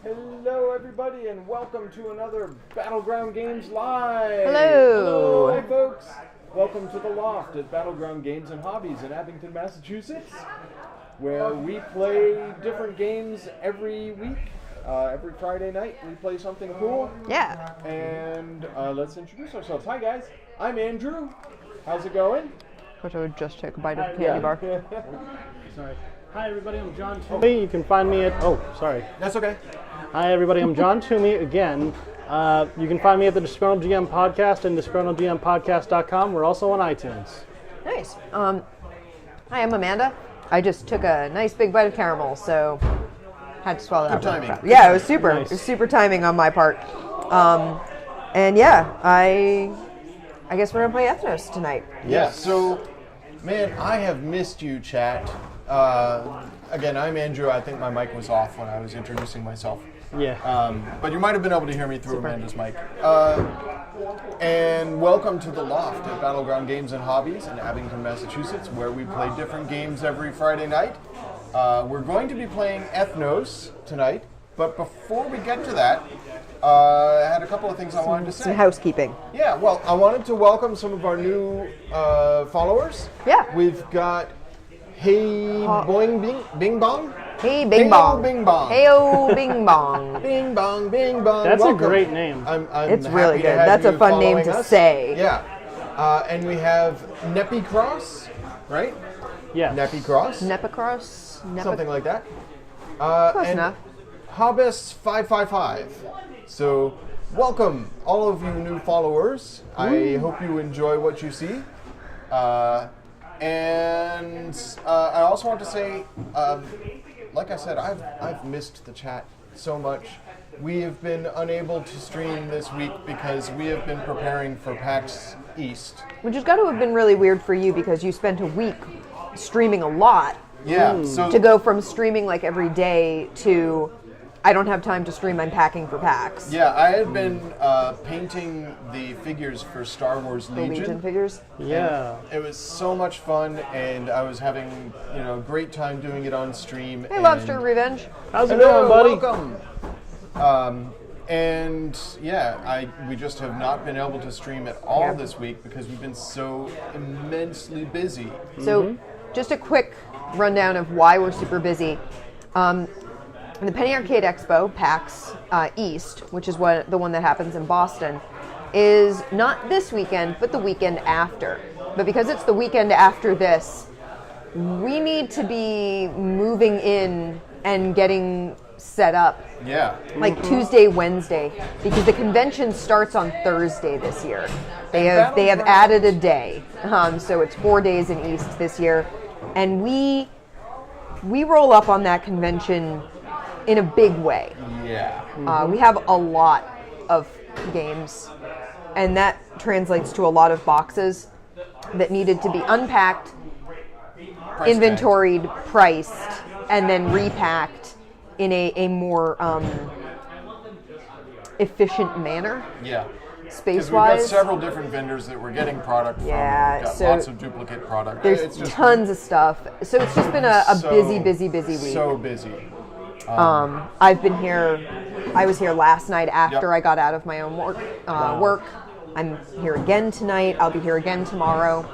Hello, everybody, and welcome to another Battleground Games Live. Hello. Hi, folks. Welcome to the Loft at Battleground Games and Hobbies in Abington, Massachusetts, where we play different games every week. Every Friday night, we play something cool. Yeah. And let's introduce ourselves. Hi, guys. I'm Andrew. How's it going? Which I would just take a bite of the candy bar. Sorry. Hi everybody, I'm John Toomey. You can find me at, sorry. That's okay. Hi everybody, I'm John Toomey again. You can find me at the Disgruntled GM Podcast and disgruntledgmpodcast.com. We're also on iTunes. Nice. Hi, I'm Amanda. I just took a nice big bite of caramel, so had to swallow that. Good timing. Yeah, it was super. Nice. It was super timing on my part. And yeah, I guess we're gonna play Ethnos tonight. Yeah, so, man, I have missed you, chat. Again, I'm Andrew. I think my mic was off when I was introducing myself. Yeah. But you might have been able to hear me through Amanda's mic. And welcome to the Loft at Battleground Games and Hobbies in Abington, Massachusetts, where we play different games every Friday night. We're going to be playing Ethnos tonight, but before we get to that, I had a couple of things I wanted to say. Some housekeeping. Yeah, well, I wanted to welcome some of our new followers. Yeah. We've got Hey Boing Bing Bong. Hey, Bing Bong. Bing Bong. Heyo, Bing Bong. Bing Bong, Bing Bong. That's Welcome. a great name. I'm It's happy really to good. have That's a you fun name following to us. say. Yeah. And we have Neppy Cross, right? Yeah. Neppy Cross. Nepicross? Something like that. Close and enough. Hobbes555. So, welcome, all of you new followers. I hope you enjoy what you see. And I also want to say, like I said, I've missed the chat so much. We have been unable to stream this week because we have been preparing for PAX East. Which has got to have been really weird for you because you spent a week streaming a lot. Yeah, so To go from streaming like every day to I don't have time to stream, I'm packing for PAX. yeah, I had been painting the figures for Star Wars The Legion Legion. figures. Yeah. It was so much fun, and I was having a great time doing it on stream. Hey, Lobster Revenge. How's it Hello, going, buddy? welcome. And yeah, we just have not been able to stream at all Yeah. this week because we've been so immensely busy. So, just a quick rundown of why we're super busy. The Penny Arcade Expo, PAX East, which is the one that happens in Boston, is not this weekend, but the weekend after. But because it's the weekend after this, we need to be moving in and getting set up Yeah. like Tuesday, Wednesday, because the convention starts on Thursday this year. They have added a day, so it's 4 days in East this year, and we roll up on that convention in a big way. Yeah. We have a lot of games, and that translates to a lot of boxes that needed to be unpacked, Price inventoried, priced, and then repacked in a more efficient manner, tag. Yeah. Because we've got space-wise. several different vendors that we're getting product from. Yeah, We've got so lots of duplicate product. There's It's just tons of stuff. So it's just been a so- busy week. So busy. I've been here. I was here last night after Yep. I got out of my own work. I'm here again tonight. I'll be here again tomorrow.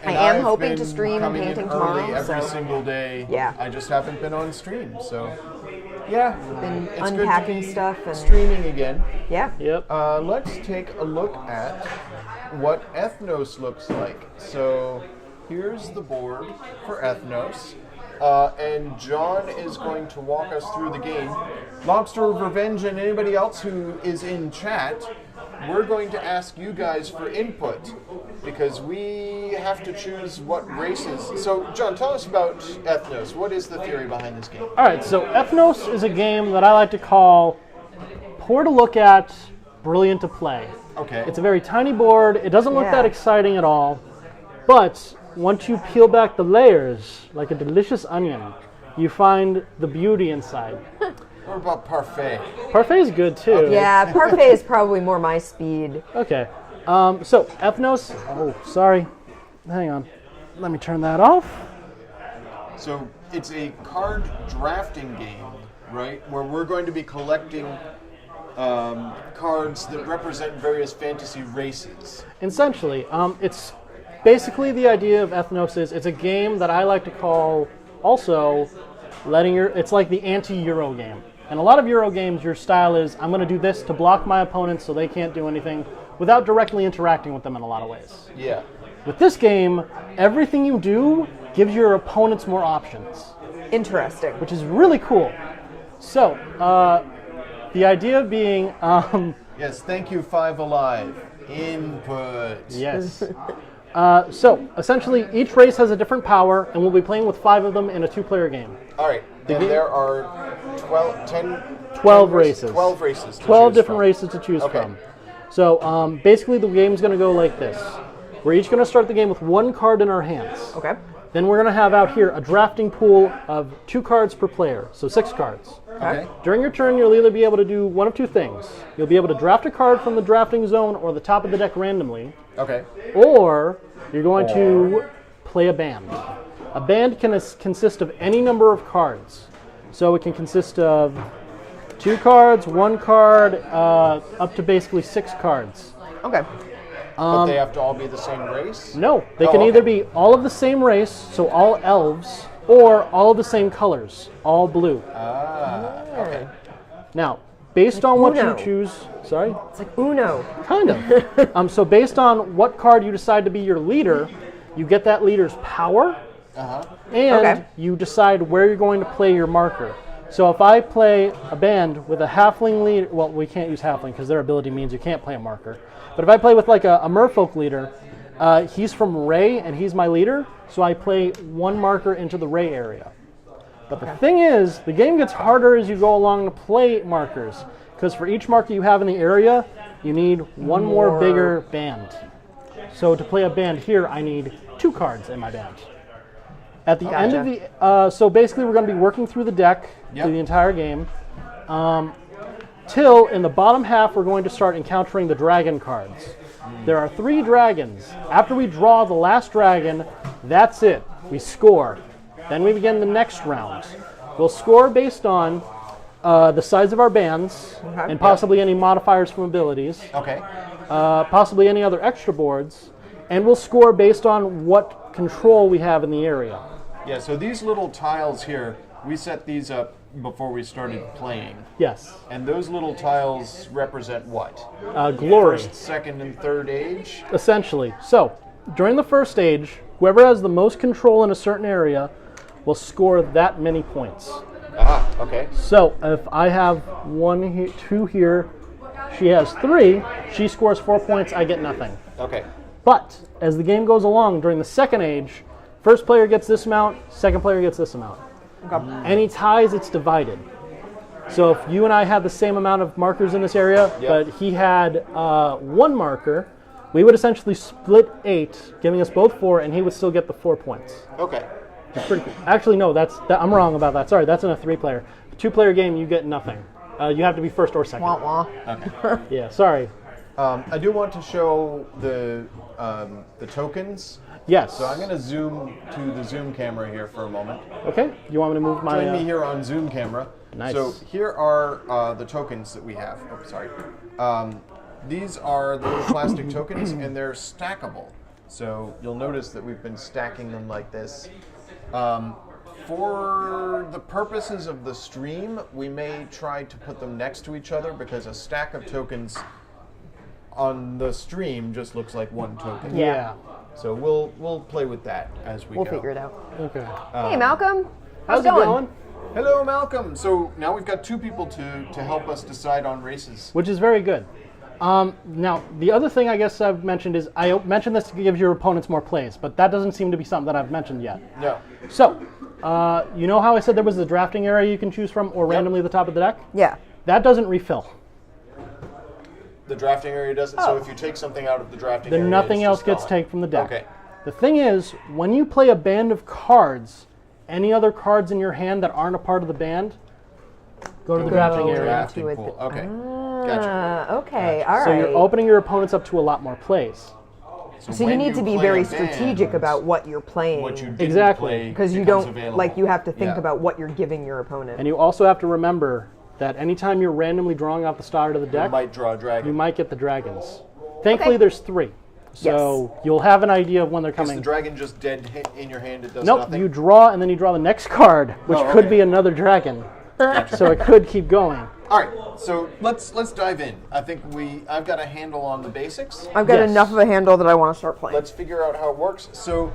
And I am I've hoping been to stream coming in painting early tomorrow. every So single day. Yeah. I just haven't been on stream, so yeah. been It's good to unpacking be stuff and streaming again. yeah. Yep. Let's take a look at what Ethnos looks like. So here's the board for Ethnos. And John is going to walk us through the game. Lobster of Revenge and anybody else who is in chat, we're going to ask you guys for input because we have to choose what races. So, John, tell us about Ethnos. What is the theory behind this game? All right, so Ethnos is a game that I like to call poor to look at, brilliant to play. Okay. It's a very tiny board. It doesn't look Yeah. that exciting at all. But once you peel back the layers, like a delicious onion, you find the beauty inside. What about Parfait? Parfait is good too. Yeah, Parfait is probably more my speed. Okay. So Ethnos. Oh, sorry. Hang on. Let me turn that off. So it's a card drafting game right? Where we're going to be collecting cards that represent various fantasy races. Essentially, it's basically the idea of Ethnos is it's a game that I like to call also it's like the anti-Euro game. And a lot of Euro games, your style is I'm going to do this to block my opponents so they can't do anything without directly interacting with them in a lot of ways. Yeah. With this game, everything you do gives your opponents more options. Interesting. Which is really cool. So, the idea being... yes, thank you, Five Alive. Input. Yes. So, essentially, each race has a different power, and we'll be playing with 5 of them in a 2-player game. All right. And there are 12 races. 12 races. 12 different races to choose from. So, basically, the game's going to go like this. We're each going to start the game with 1 card in our hands. Okay. Then we're going to have out here a drafting pool of 2 cards per player, so 6 cards. Okay. During your turn, you'll either be able to do one of 2 things. You'll be able to draft a card from the drafting zone or the top of the deck randomly. Okay. Or you're going to play a band. A band can consist of any number of cards. So it can consist of 2 cards, 1 card, up to basically 6 cards. Okay. But they have to all be the same race? No, they can either be all of the same race, so all elves, or all of the same colors, all blue. Okay. Now, based on what Uno. you choose, sorry? It's like Uno. Kind of. So based on what card you decide to be your leader, you get that leader's power, and you decide where you're going to play your marker. So if I play a band with a halfling leader, well, we can't use halfling because their ability means you can't play a marker. But if I play with like a merfolk leader, he's from Ray and he's my leader, so I play 1 marker into the Ray area. But the thing is, the game gets harder as you go along to play markers, because for each marker you have in the area, you need 1 more bigger band. So to play a band here, I need 2 cards in my band. At the end of the, so basically we're going to be working through the deck through the entire game. Till in the bottom half, we're going to start encountering the dragon cards. There are 3 dragons. After we draw the last dragon, that's it. We score. Then we begin the next round. We'll score based on the size of our bands and possibly any modifiers from abilities. Okay. Possibly any other extra boards. And we'll score based on what control we have in the area. Yeah, so these little tiles here, we set these up before we started playing. Yes. And those little tiles represent what? Glory. First, second, and third age? Essentially. So, during the first stage, whoever has the most control in a certain area will score that many points. Okay. So, if I have 1 here, 2 here, she has 3, she scores 4 points, I get nothing. Okay. But, as the game goes along, during the second age, first player gets this amount, second player gets this amount. Any ties, it's divided. So if you and I had the same amount of markers in this area, but he had 1 marker, we would essentially split 8, giving us both 4, and he would still get the 4 points. Okay. It's pretty cool. Actually, no, I'm wrong about that. Sorry, that's in a 3-player. 2-player game, you get nothing. You have to be first or second. Wah wah. Okay. Yeah, sorry. I do want to show the tokens. Yes. So I'm going to zoom to the Zoom camera here for a moment. Okay. You want me to move my... Join me here on Zoom camera. Nice. So here are the tokens that we have. Oh, sorry. These are the little plastic tokens, and they're stackable. So you'll notice that we've been stacking them like this. For the purposes of the stream, we may try to put them next to each other because a stack of tokens on the stream just looks like 1 token. Yeah. So we'll play with that as we go. We'll figure it out. Okay. Hey, Malcolm. How's it going? Hello, Malcolm. So now we've got 2 people to help us decide on races. Which is very good. Now, the other thing I guess I've mentioned is I mentioned this to give your opponents more plays, but that doesn't seem to be something that I've mentioned yet. No. So, you know how I said there was the drafting area you can choose from or randomly at the top of the deck? Yeah. That doesn't refill. The drafting area doesn't. So if you take something out of the drafting area, Then nothing it's else just gets gone. taken from the deck. Okay. The thing is, when you play a band of cards, any other cards in your hand that aren't a part of the band, go to the drafting area. Drafting To it. pool. Okay. Gotcha. Okay. All right. So you're opening your opponents up to a lot more plays. So you when need to be play very a band, strategic about what you're playing. what you didn't Exactly. play Because you becomes don't, available. you have to think Yeah. about what you're giving your opponent. And you also have to remember that anytime you're randomly drawing off the start of the You deck, might draw a dragon. you might get the dragons. Thankfully, Okay. there's 3. So you'll have an idea of when they're Is coming. the dragon just dead in your hand? It does Nope, nothing? you draw and then you draw the next card, which Oh, could okay. be another dragon. So it could keep going. All right, so let's dive in. I think I've got a handle on the basics. I've got Yes. enough of a handle that I want to start playing. Let's figure out how it works. So,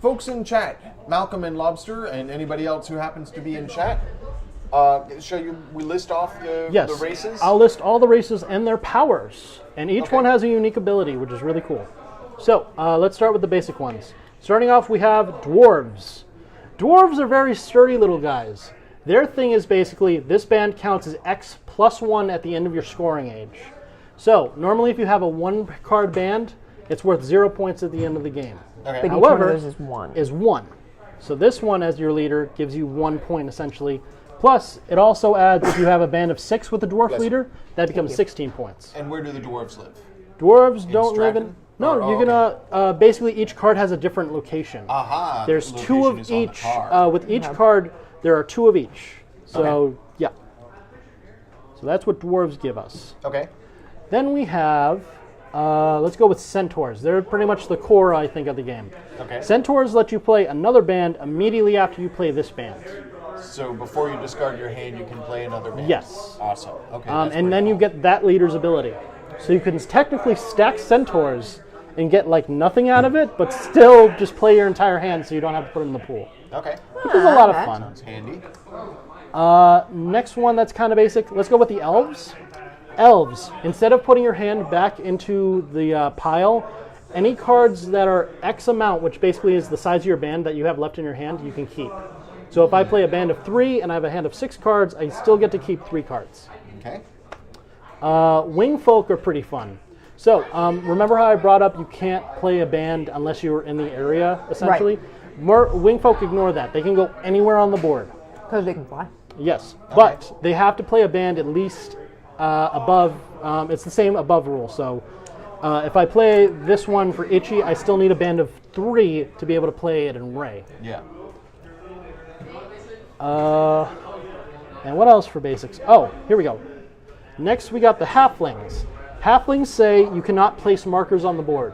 folks in chat, Malcolm and Lobster, and anybody else who happens to be in chat, we list off Yes, the races? I'll list all the races and their powers, and each Okay. one has a unique ability, which is really cool. So let's start with the basic ones. Starting off, we have dwarves. Dwarves are very sturdy little guys. Their thing is basically this band counts as X plus 1 at the end of your scoring age. So normally, if you have a 1-card band, it's worth 0 points at the end of the game. Okay. but each However, one of those is 1. Is 1. So this one, as your leader, gives you 1 point essentially. Plus, it also adds if you have a band of 6 with the dwarf Bless you. leader, that becomes 16 points. And where do the dwarves live? Dwarves don't live in. Stratton? No, Oh, you're gonna basically each card has a different location. Aha. There's the 2 location of is on the each. card. With each card, there are 2 of each. So yeah. So that's what dwarves give us. Okay. Then we have. Let's go with centaurs. They're pretty much the core, I think, of the game. Okay. Centaurs let you play another band immediately after you play this band. So before you discard your hand, you can play another band. Yes. Awesome. Okay. And that's pretty then you cool. get that leader's ability. So you can technically stack centaurs and get like nothing out of it, but still just play your entire hand so you don't have to put it in the pool. Okay. Which is a lot of that fun. Sounds handy. Next one that's kind of basic. Let's go with the elves. Elves. Instead of putting your hand back into the pile, any cards that are X amount, which basically is the size of your band that you have left in your hand, you can keep. So if I play a band of 3 and I have a hand of 6 cards, I still get to keep 3 cards. Okay. Wing folk are pretty fun. So remember how I brought up you can't play a band unless you're in the area, essentially? Wing folk ignore that. They can go anywhere on the board. Because they can fly. Yes, but they have to play a band at least above. It's the same above rule. So if I play this one for Itchy, I still need a band of 3 to be able to play it in Ray. Yeah. And what else for basics? Oh, here we go. Next, we got the halflings. Halflings say you cannot place markers on the board.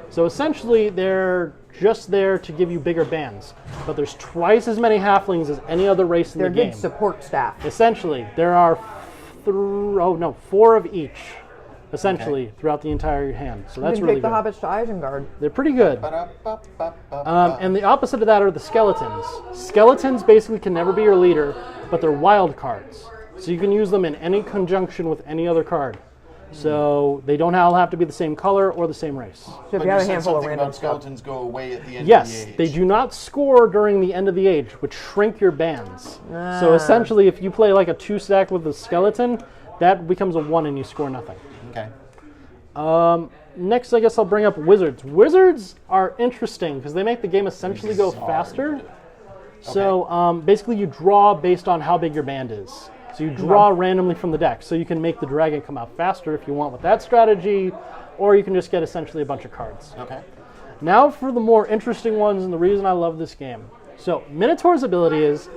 So essentially, they're just there to give you bigger bands. But there's twice as many halflings as any other race in They're the game. good support staff. Essentially, there are 4 of each, essentially, throughout the entire hand. So that's you can really take the good. hobbits to Isengard. They're pretty good. Ba-da-ba-ba-ba-ba. And the opposite of that are the skeletons. Skeletons basically can never be your leader, but they're wild cards. So you can use them in any conjunction with any other card. So they don't all have to be the same color or the same race. So if But you have a said handful of something random about stuff. skeletons go away at the end of Yes, the age. they do not score during the end of the age, which shrink your bands. So essentially, if you play like a 2-stack with a skeleton, that becomes a 1 and you score nothing. Okay. Next, I guess I'll bring up wizards. Wizards are interesting because they make the game essentially go Bizarre. faster. So basically, you draw based on how big your band is. So you draw randomly from the deck. So you can make the dragon come out faster if you want with that strategy, or you can just get essentially a bunch of cards. Okay. Now for the more interesting ones and the reason I love this game. So Minotaur's ability is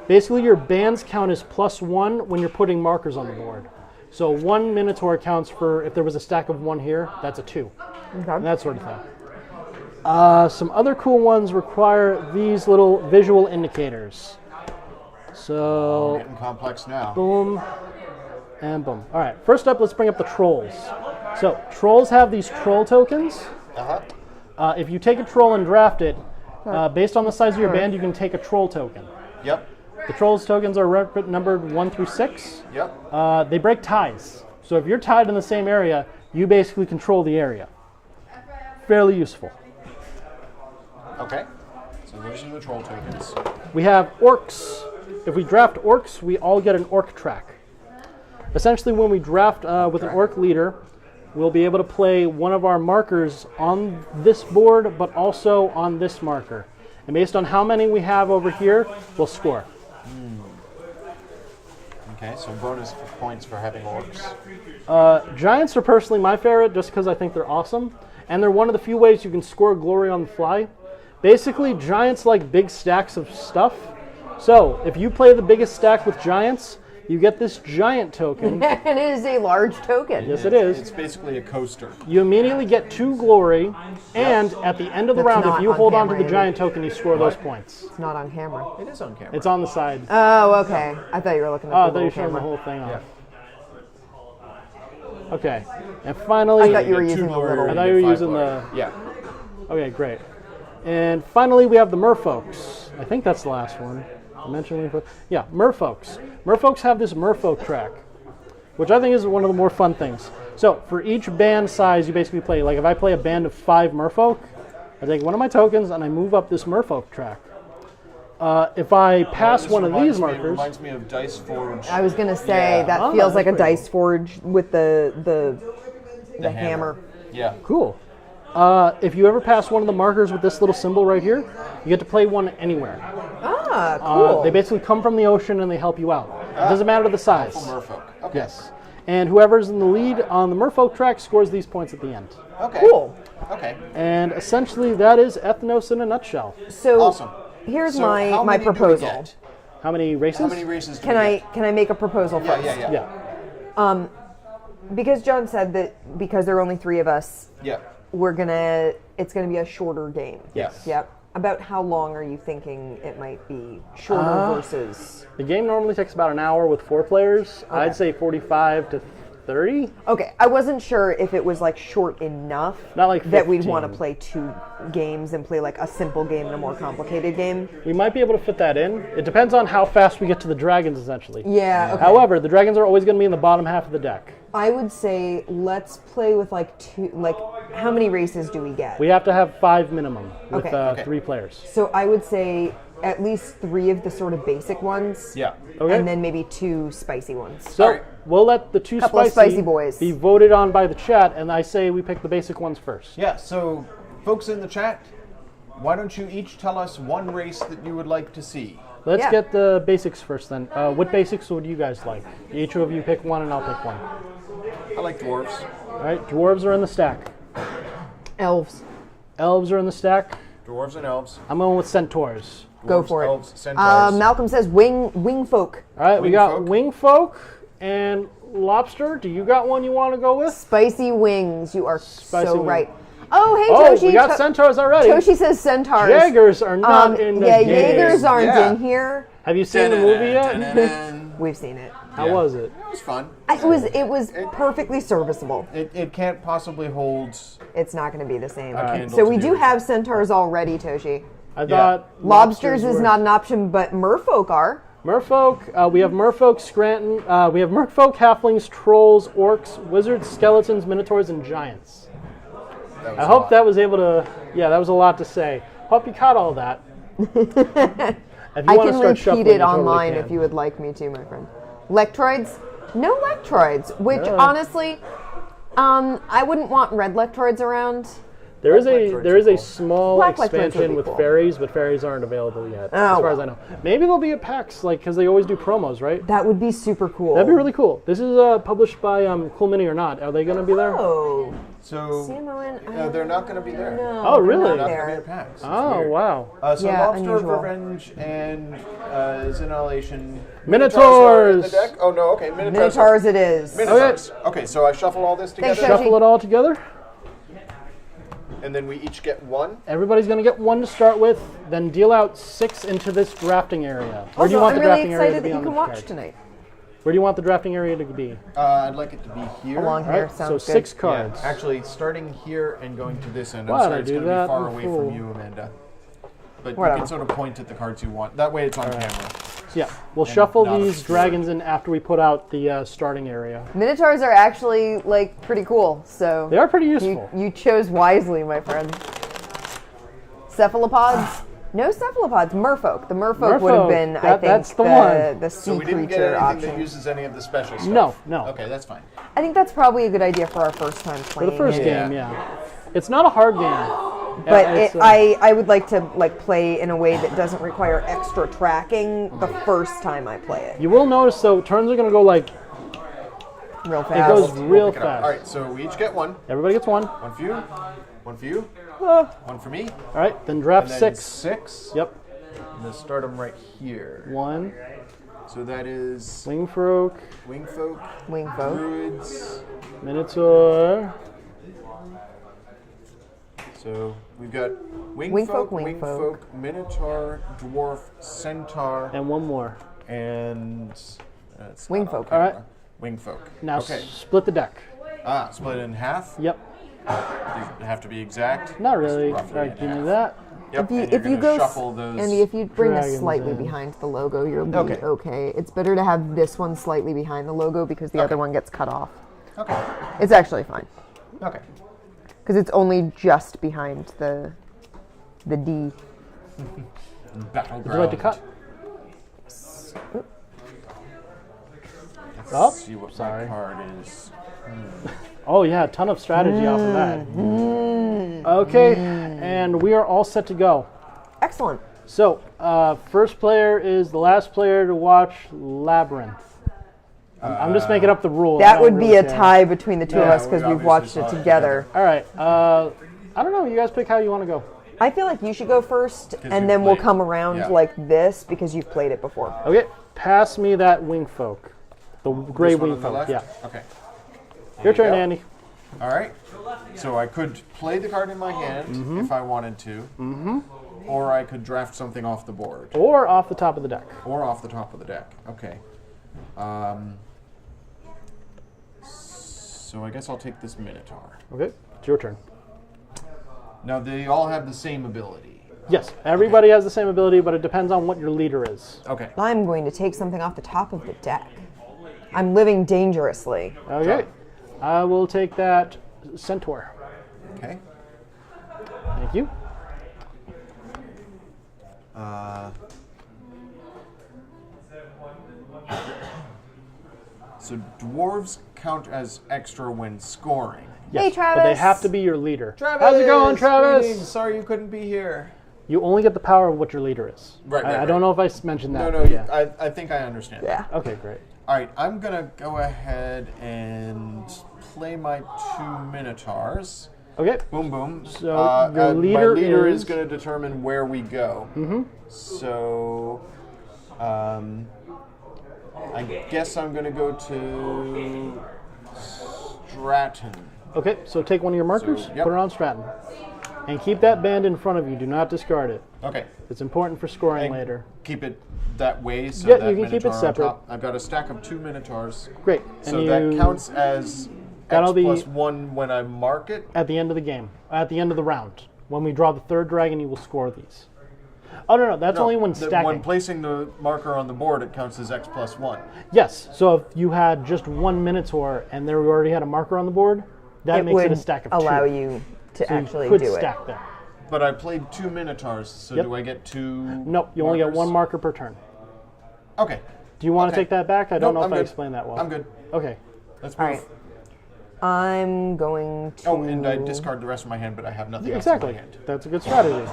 basically your bands count as +1 when you're putting markers on the board. So 1 Minotaur counts for, if there was a stack of 1 here, that's a 2. Okay. That sort of thing. Some other cool ones require these little visual indicators. So Getting complex now. boom and boom. All right, first up, let's bring up the trolls. So trolls have these troll tokens. Uh-huh. If you take a troll and draft it, based on the size of your band, you can take a troll token. Yep. The trolls tokens are numbered 1 through 6. Yep. They break ties. So if you're tied in the same area, you basically control the area. Fairly useful. Okay. So those are the troll tokens. We have orcs. If we draft orcs, we all get an orc track. Essentially, when we draft with an orc leader, we'll be able to play one of our markers on this board, but also on this marker. And based on how many we have over here, we'll score. Okay, so bonus points for having orcs. Giants are personally my favorite just because I think they're awesome. and they're one of the few ways you can score glory on the fly. Basically, giants like big stacks of stuff. So, if you play the biggest stack with giants, you get this giant token. And it is a large token. Yes, it is. It's basically a coaster. You immediately get 2 glory, and at the end of the That's round, if not you on hold on to camera, the is giant token, you score those points. It's not on camera. It is on camera. It's on the side. Oh, okay. I thought you were looking at Oh, I the thought you little were showing the camera. whole thing off. Yeah. Okay. And finally... I thought you were get 2 using the glory, little... I you thought get you were 5 using glory. the... Yeah. Okay, great. And finally, we have the merfolks. I think that's the last one. I mentioned merfolks. Yeah, merfolks. Merfolks have this merfolk track, which I think is one of the more fun things. So, for each band size you basically play, like if I play a band of 5 merfolk, I take one of my tokens and I move up this merfolk track. If I pass This one of these It markers... reminds me of Dice Forge. I was going to say, Yeah. that Oh, feels that's like a pretty dice forge with the hammer. Yeah. Cool. If you ever pass one of the markers with this little symbol right here, you get to play one anywhere. Ah, cool. They basically come from the ocean and they help you out. It doesn't matter the size. Merfolk. Okay. Yes. And whoever's in the lead on the merfolk track scores these points at the end. Okay. Cool. Okay. And essentially that is Ethnos in a nutshell. So Awesome. here's So how my many do we proposal. get? How many races? How many races do Can we I make a proposal get? first? Yeah. Because John said that because there are only 3 of us, Yeah. it's gonna be a shorter game. Yes. Yep. About how long are you thinking it might be? Shorter versus... The game normally takes about an hour with 4 players. Okay. I'd say 45 to 30. Okay, I wasn't sure if it was like short enough Not like that we'd 15. want to play 2 games and play like a simple game and a more complicated game. We might be able to fit that in. It depends on how fast we get to the dragons, essentially. Yeah, okay. However, the dragons are always going to be in the bottom half of the deck. I would say let's play with like 2, like how many races do we get? We have to have 5 minimum with Okay. Okay. 3 players. So I would say at least 3 of the sort of basic ones. Yeah. Okay. And then maybe 2 spicy ones. So Alright. we'll let the 2 Couple of spicy boys. be voted on by the chat, and I say we pick the basic ones first. Yeah. So, folks in the chat, why don't you each tell us one race that you would like to see? Let's Yeah. get the basics first then. What basics would you guys like? Each of you pick one and I'll pick one. I like dwarves. All right, dwarves are in the stack. Elves. Elves are in the stack. Dwarves and elves. I'm going with centaurs. Go Dwarves, for it. elves, centaurs. Malcolm says wing folk. All right, we got Wingfolk. wingfolk and lobster. Do you got one you want to go with? Spicy wings. You are Spicy so wing. right. Oh, hey, Oh, Toshi. we got centaurs already. Toshi says centaurs. Jaegers are not in the Yeah, game. Jaegers aren't Yeah. in here. Have you seen the movie yet? Dun-dun-dun-dun. We've seen it. How Yeah. was it? It was fun. It was perfectly serviceable. It can't possibly hold. It's not going to be the same. candle So to we the do ocean. have centaurs already, Toshi. I thought Lobsters is were- not an option, but merfolk are. Merfolk. We have merfolk, Scranton. We have merfolk, halflings, trolls, orcs, wizards, skeletons, minotaurs, and giants. That was I a hope lot. that was able to. Yeah, that was a lot to say. Hope you caught all that. If you I want to can start repeat shuffling, it you totally online can. if you would like me to, my friend. Lectroids? No lectroids, which honestly, I wouldn't want red lectroids around. There is Black a lectroids there are is a cool. small Black lectroids would expansion be with cool. fairies, but fairies aren't available yet, Oh, as far as I know. Maybe they'll be at PAX, like because they always do promos, right? That would be super cool. That'd be really cool. This is published by Cool Mini or not? Are they going to be there? Oh, So Samoan. they're not going to be there. No, Oh, really? they're They're not not going to there. be at PAX. It's Oh weird. wow! So Yeah, Lobster unusual. of Revenge and Annihilation. Minotaurs! are in the deck? Oh no, okay. Minotaurs it is. Minotaurs. Okay, so I shuffle all this together, Thanks, Shuffle it all together. and then we each get one. Everybody's going to get one to start with, then deal out 6 into this drafting area. Where do you Also, want I'm the really drafting area to excited be that you on can the watch card? tonight. Where do you want the drafting area to be? I'd like it to be here. Along All here right, so sounds good. 6 Yeah, cards. actually, starting here and going to this end. Why I'm did sorry, I it's do going to that? be far I'm away fool. from you, Amanda. But Whatever. you can sort of point at the cards you want. That way it's on camera. So yeah, we'll shuffle not these obscured. dragons in after we put out the starting area. Minotaurs are actually like pretty cool. So They are pretty useful. you chose wisely, my friend. Cephalopods? No cephalopods. Merfolk. The merfolk would have Merfolk. been, I That- think, that's the one. the sea So we didn't get creature anything that option. uses any of the special stuff. No, no. Okay, that's fine. I think that's probably a good idea for our first time For playing. the first it. game, yeah. It's not a hard game. But It's, I would like to like play in a way that doesn't require extra tracking the first time I play it. You will notice though, turns are going to go like Real It fast. goes real Pick it up. fast. All right, so we each get one. Everybody gets one. One for you. One for you. One for me. All right, then draft And then 6. 6. Yep. I'm gonna start them right here. 1. So that is Wingfolk, Wingfolk, Wingfolk. Druids. Minotaur. So we've got Wingfolk, Wingfolk, Minotaur, Dwarf, Centaur, And one more. and it's Wingfolk. not on All right. camera. Wingfolk. Now Okay. split the deck. Split it in half. Yep. They have to be exact. Not really. All Roughly right, in give me half. that. Yep. If and you you're go, gonna shuffle those. Andy, if you bring this dragons slightly in. behind the logo, you'll be Okay. okay. It's better to have this one slightly behind the logo because the other one gets cut off. Okay. It's actually fine Okay. because it's only just behind the D. Battleground. Would you like to cut? Let's Oh, see what sorry. my card is. Oh yeah, a ton of strategy off of that. Okay, and we are all set to go. Excellent. So, first player is the last player to watch Labyrinth. I'm just making up the rules. I That don't would be really a care. tie between the two of Yeah, us because we we've watched obviously it saw it together. All right. I don't know. You guys pick how you want to go. I feel like you should go first, you've and then we'll played. come around Yeah. like this because you've played it before. Okay. Pass me that Wingfolk. The gray This one on the Wingfolk. left? Yeah. Okay. Your turn, go. Andy. All right. So I could play the card in my hand if I wanted to, or I could draft something off the board Or off the top of the deck. or off the top of the deck. Okay. So I guess I'll take this Minotaur. Okay. It's your turn. Now they all have the same ability. Yes. Everybody has the same ability, but it depends on what your leader is. Okay. I'm going to take something off the top of the deck. I'm living dangerously. Okay. I will take that Centaur. Okay. Thank you. So dwarves count as extra when scoring. Yes, Hey, but they Travis. have to be your leader. How's it going, Travis? Greetings. Sorry you couldn't be here. You only get the power of what your leader is. Right, I right, don't right. know if I mentioned that. No, but yeah. I think I understand. Yeah. Okay, great. All right, I'm gonna go ahead and play my 2 Minotaurs. Okay. Boom, boom. So your leader my leader is is- going to determine where we go. Mm-hmm. So, I guess I'm going to go to Stratton. Okay, so take one of your markers, So, yep. put it on Stratton. And keep that band in front of you. Do not discard it. Okay. It's important for scoring And later. keep it that way. So Yeah, that you can keep it Minotaur on separate. top. I've got a stack of 2 Minotaurs. Great. So and that you- counts as That'll X be- plus 1 when I mark it. At the end of the game, at the end of the round. When we draw the third dragon, you will score these. Oh, no, that's only when stacking. When placing the marker on the board, it counts as X plus 1. Yes, so if you had just one Minotaur and there already had a marker on the board, that It makes would it a stack of 2. allow you to So you actually could do it. stack them. But I played 2 Minotaurs, so Yep. do I get 2? Nope, you only get markers? one marker per turn. Okay. Do you want to Okay. take that back? I don't Nope, know I'm if I good. explained that well. I'm good. Okay. Let's All move. right. I'm going to. Oh, and I discard the rest of my hand, but I have nothing else Exactly. in my hand. That's a good strategy.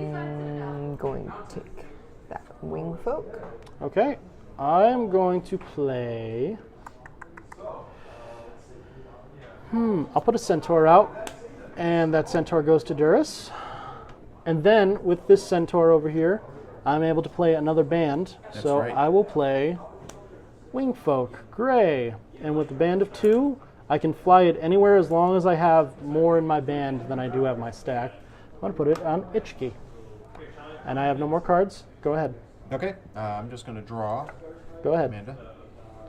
I'm going to take that Wingfolk. Okay. I'm going to play. I'll put a Centaur out, and that Centaur goes to Duras. And then with this Centaur over here, I'm able to play another band. That's so right. I will play Wingfolk Gray. And with the band of 2, I can fly it anywhere as long as I have more in my band than I do have my stack. I'm going to put it on Ichki. And I have no more cards. Go ahead. Okay. I'm just going to draw, Go ahead. Amanda.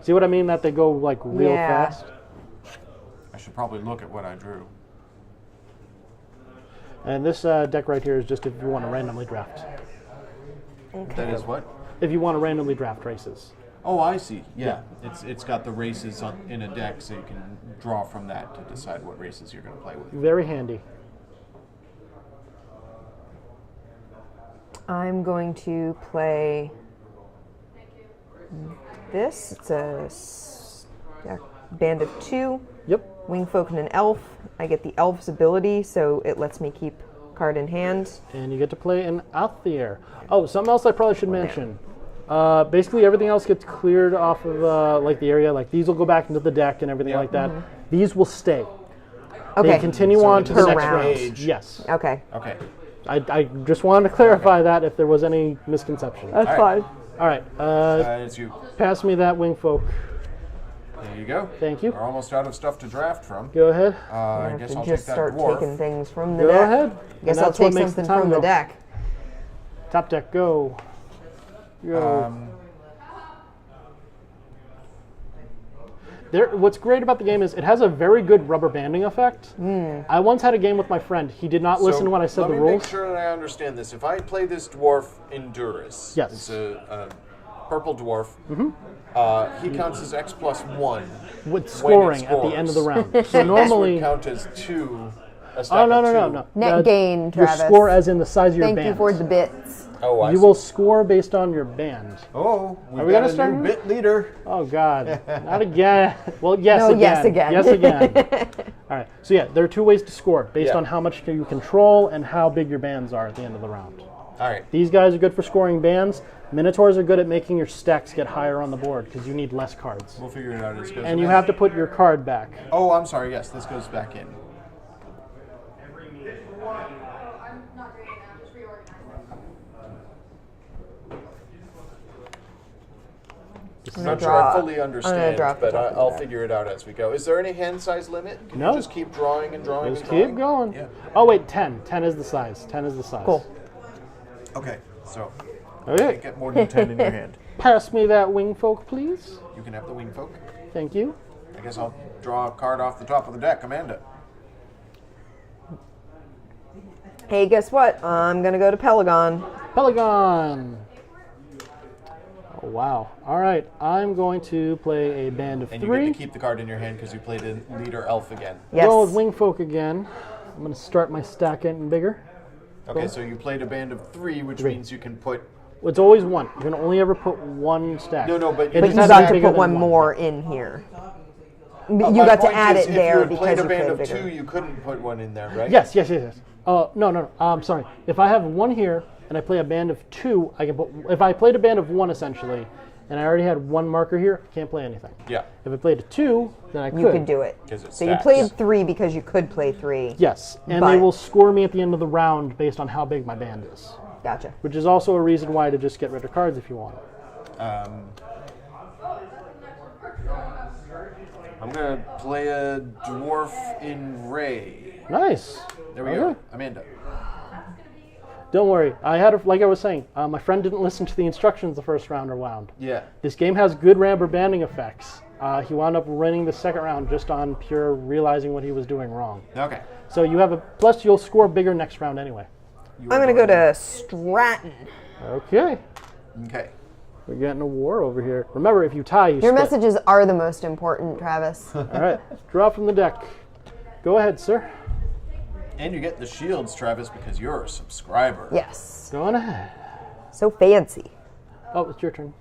See what I mean? That they go like real Yeah. fast. I should probably look at what I drew. And this deck right here is just if you want to randomly draft. That is what? If you want to randomly draft races. Oh, I see. Yeah. It's got the races in a deck, so you can draw from that to decide what races you're going to play with. Very handy. I'm going to play this. It's a band of 2. Yep. Wingfolk and an elf. I get the elf's ability, so it lets me keep card in hand. And you get to play an Althir. Oh, something else I probably should mention. Basically, everything else gets cleared off of like the area. Like these will go back into the deck and everything like that. These will stay. Okay. They continue on to the next round. round. Yes. Okay. Okay. I just wanted to clarify that if there was any misconception. That's fine. All right. It's you. Pass me that wing folk. There you go. Thank you. We're almost out of stuff to draft from. Go ahead. I guess I'll Just take that start dwarf. taking things from the Go deck. ahead. Guess And I'll that's what take makes the something time from the go. deck. Top deck, go. Go. What's great about the game is it has a very good rubber banding effect. I once had a game with my friend. He did not listen when I said the Let me rules. make sure that I understand this. If I play this dwarf Endurus, Yes. it's a purple dwarf. He counts as X plus 1 With scoring at the end of the round. So normally, this would count as 2. A stack oh of no. Net gain, Your Travis. score, as in the size of your Thank band. you for the bits. Oh, I You see. will score based on your band. Oh, we've we got gonna a start new here? bit leader. Oh God, not again. Well, yes, No, again. yes, again. Yes, again. All right. So yeah, there are 2 ways to score based Yeah. on how much you control and how big your bands are at the end of the round. All right. These guys are good for scoring bands. Minotaurs are good at making your stacks get higher on the board because you need less cards. We'll figure it out as it goes. And you have to put your card back. Oh, I'm sorry. Yes, this goes back in. I'm not sure I fully understand, draw off the but top of I'll the deck. figure it out as we go. Is there any hand size limit? Can No. you just keep drawing and drawing Just and drawing? keep going. Yeah. Oh wait, 10. 10 is the size. 10 is the size. Cool. Okay, so Okay. get more than 10 in your hand. Pass me that wing folk, please. You can have the wing folk. Thank you. I guess I'll draw a card off the top of the deck, Amanda. Hey, guess what? I'm gonna go to Pelagon. Pelagon. Oh, wow. All right. I'm going to play a band of And you 3. get to keep the card in your hand because you played a leader elf again. Yes. Go with wing folk again. I'm going to start my stack getting bigger. Okay, so you played a band of 3, which means you can put. It's always 1. You can only ever put 1 stack. No, but It But just you has got be to bigger put than one more in here. You My got to point add is, it there if you had because played you a band played of bigger. 2, you couldn't put one in there, right? Yes. No. I'm sorry. If I have 1 here and I play a band of 2, I can put. If I played a band of 1 essentially, and I already had 1 marker here, I can't play anything. Yeah. If I played a 2, then I could. You could do it. 'Cause it So you stacks. played 3 because you could play 3. Yes, and But- they will score me at the end of the round based on how big my band is, Gotcha. which is also a reason why to just get rid of cards if you want. I'm going to play a dwarf in Ray. Nice. There we Okay. go. Amanda. Don't worry. I had, like I was saying, my friend didn't listen to the instructions the first round around. Yeah. This game has good rubber banding effects. He wound up winning the second round just on pure realizing what he was doing wrong. Okay. So you have a plus. You'll score bigger next round anyway. I'm gonna go to Stratton. Okay. Okay. We're getting a war over here. Remember, if you tie, you Your split. messages are the most important, Travis. All right. Draw from the deck. Go ahead, sir. And you get the shields, Travis, because you're a subscriber. Yes. Go on ahead. So fancy. Oh, it's your turn.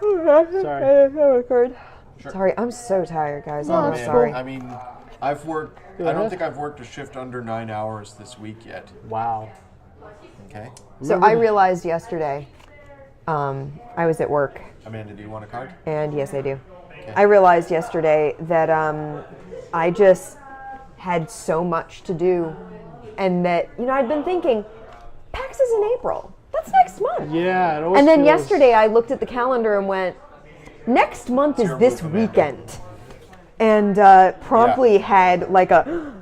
Sorry. Sure. Sorry, I'm so tired, guys. No, I'm it's sorry. I mean, I've worked. I ahead. don't think I've worked a shift under 9 hours this week yet. Wow. Okay. So I realized yesterday, I was at work, Amanda, do you want a card? and yes, I do. I realized yesterday that I just had so much to do, and that, I'd been thinking, PAX is in April. That's next month. Yeah. It always And then feels- yesterday I looked at the calendar and went, next month is your this move, Amanda. weekend. And promptly had like a,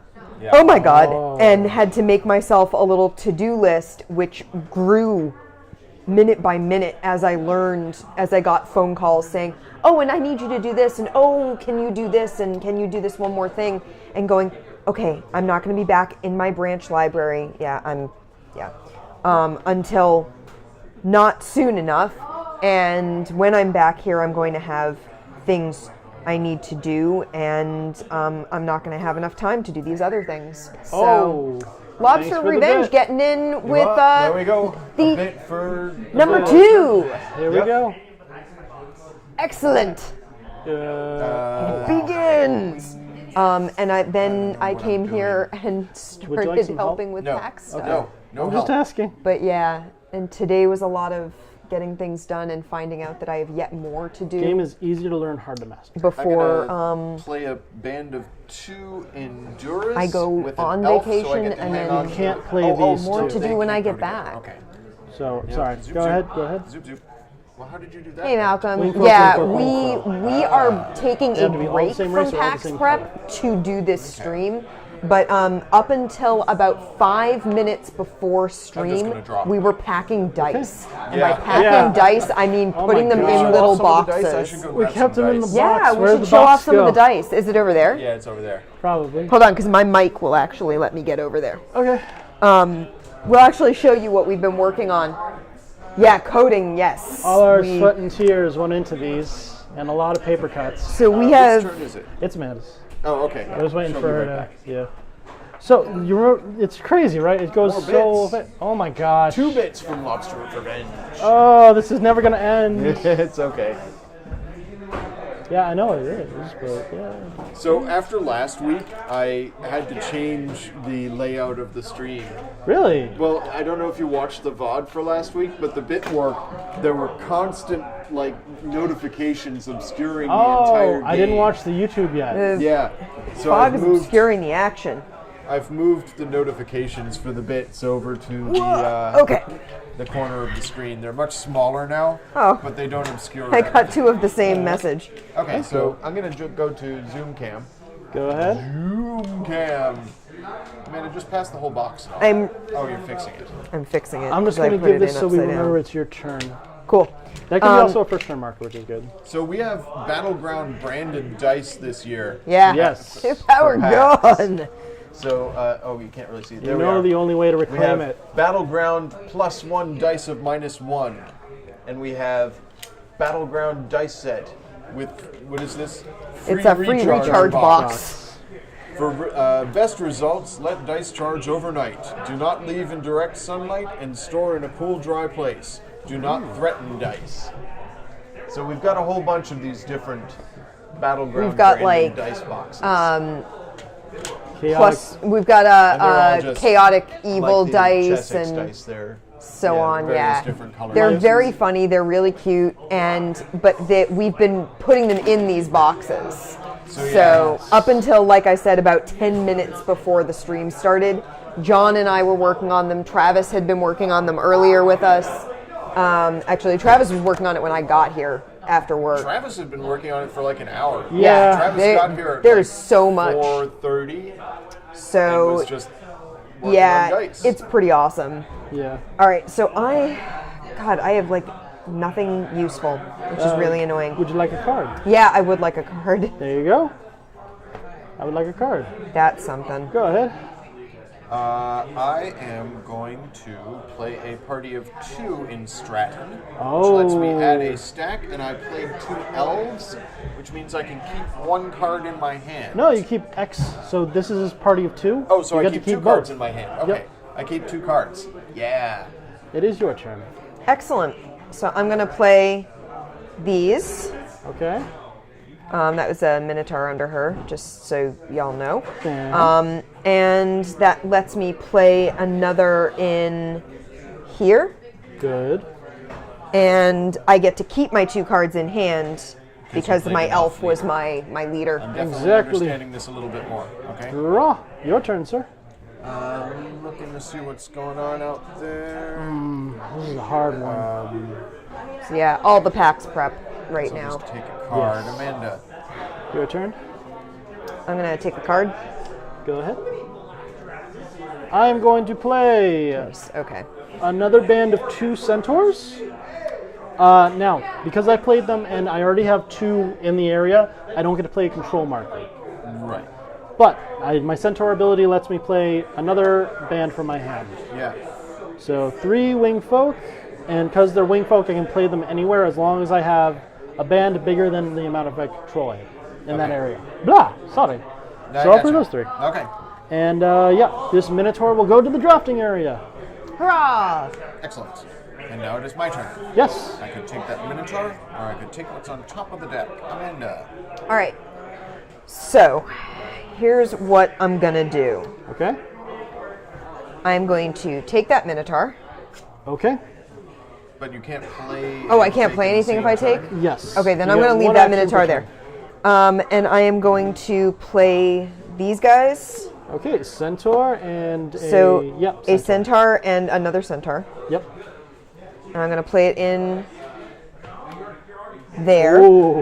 Yeah. oh my God, Oh. and had to make myself a little to-do list, which grew minute by minute as I learned, as I got phone calls saying, oh, and I need you to do this, and oh, can you do this, and can you do this one more thing? And going, okay, I'm not going to be back in my branch library. Until not soon enough. And when I'm back here, I'm going to have things I need to do, and I'm not going to have enough time to do these other things. So, Oh. Lobster thanks for the Revenge bit. getting in with there we go. the A bit for number 2. Here we Yep. go. Excellent. Begins. And I what came I'm here and Would you like started some helping help? with No. PAX Oh, stuff. no. No I'm help. just asking. But yeah, and today was a lot of getting things done and finding out that I have yet more to do. Game is easy to learn, hard to master. Before I'm gonna play a band of 2 Endurance. I go with an on elf, vacation so I get to and hang then on You to can't it. play these more two. to They do when I can't get go together. back. Okay. So, Yeah, sorry. zoop, Go zoop. ahead. Go ahead. Zoop, zoop. Well, how did you do that? Hey then? Malcolm, Wing folk, yeah, wing folk, wing folk. we are taking They a have to be all the break same from race or all the PAX same Prep to do this stream, but up until about 5 minutes before stream, gonna drop. we were packing dice. And Yeah. by packing Yeah. dice, I mean Oh putting my them God. in Show little off some of the dice? I boxes. should go We grab kept some them in the dice. box. Yeah, we Where'd should the show off box some of go? the dice. Is it over there? Yeah, it's over there. Probably. Hold on, because my mic will actually let me get over there. Okay. We'll actually show you what we've been working on. Yeah, coding, yes. All our sweat and tears went into these, and a lot of paper cuts. So we Whose have. turn is it? It's Amanda's. Oh, okay. I was waiting She'll for be her right to. back. Yeah. So it's crazy, right? It goes More so. bits. Oh my gosh. 2 bits from Lobster of Revenge. Oh, this is never gonna end. It's okay. Yeah, I know it is, but yeah. So after last week, I had to change the layout of the stream. Really? Well, I don't know if you watched the VOD for last week, but the bit work, there were constant notifications obscuring the entire Oh, game. I didn't watch the YouTube yet. The Yeah. So fog is obscuring the action. I've moved the notifications for the bits over to Okay. the corner of the screen. They're much smaller now, Oh. but they don't obscure I got everything. 2 of the same message. Okay, so I'm going to go to Zoom Cam. Go ahead. Zoom Cam. Amanda, just pass the whole box. Now. I'm You're fixing it. fixing it. I'm just 'cause I going to put give it this in so we upside remember down. it's your turn. Cool. That can be also a first turn marker, which is good. So we have Battleground branded dice this year. Yeah. Yes. Power Perhaps. gun. So, you can't really see it. You There we know are. the only way to We reclaim have it. Battleground +1 dice of -1. And we have Battleground dice set with, what is this? It's a free recharge box. For best results, let dice charge overnight. Do not leave in direct sunlight and store in a cool, dry place. Do not threaten dice. So we've got a whole bunch of these different Battleground We've got, branded like, dice boxes. Chaotic. Plus, we've got And they're all a just chaotic evil like the dice Chessex and dice there. so on. various Yeah, different colors. they're very funny. They're really cute, but we've been putting them in these boxes. So up until, like I said, about 10 minutes before the stream started, John and I were working on them. Travis had been working on them earlier with us. Actually, Travis was working on it when I got here after work. Travis had been working on it for like an hour. Yeah. Travis They- got here at there's so much. 4:30 and So was just working on yeah, dice. it's pretty awesome. Yeah. All right, so I have like nothing useful, which is really annoying. Would you like a card? Yeah, I would like a card. There you go. I would like a card. That's something. Go ahead. I am going to play a party of 2 in Stratton, which Oh. lets me add a stack, and I played 2 elves, which means I can keep 1 card in my hand. No, you keep X. So this is party of 2. Oh, so you I get keep to 2 keep cards both. in my hand. Okay, Yep. I keep 2 cards. Yeah. It is your turn. Excellent. So I'm gonna play these. Okay. That was a Minotaur under her, just so y'all know. Yeah. And that lets me play another in here. Good. And I get to keep my 2 cards in hand because played my an elf elf was my leader. I'm definitely Exactly. understanding this a little bit more. Okay. Draw. Your turn, sir. Looking to see what's going on out there. This is a hard one. So yeah, all the PAX prep right So now. just take a card, Yes. Amanda. Your turn. I'm gonna take a card. Go ahead. I am going to play Okay. another band of 2 centaurs. Now, because I played them and I already have 2 in the area, I don't get to play a control marker. Right. But my centaur ability lets me play another band from my hand. Yeah. So 3 wing folk, and because they're wing folk, I can play them anywhere as long as I have a band bigger than the amount of control I have in that Okay. area. Blah, sorry. I So I'll gotcha. play those 3. Okay. And yeah, this Minotaur will go to the drafting area. Hurrah! Excellent. And now it is my turn. Yes. I could take that Minotaur, or I could take what's on top of the deck. Amanda. All right. So, here's what I'm gonna do. Okay. I'm going to take that Minotaur. Okay. but you can't play. Oh, I can't take play at the anything if same I take? time? Yes. Okay, then You I'm get going to leave one that action Minotaur per there. turn. And I am going to play these guys. Okay, centaur and So a a centaur and another centaur. Yep. And I'm going to play it in there. Ooh,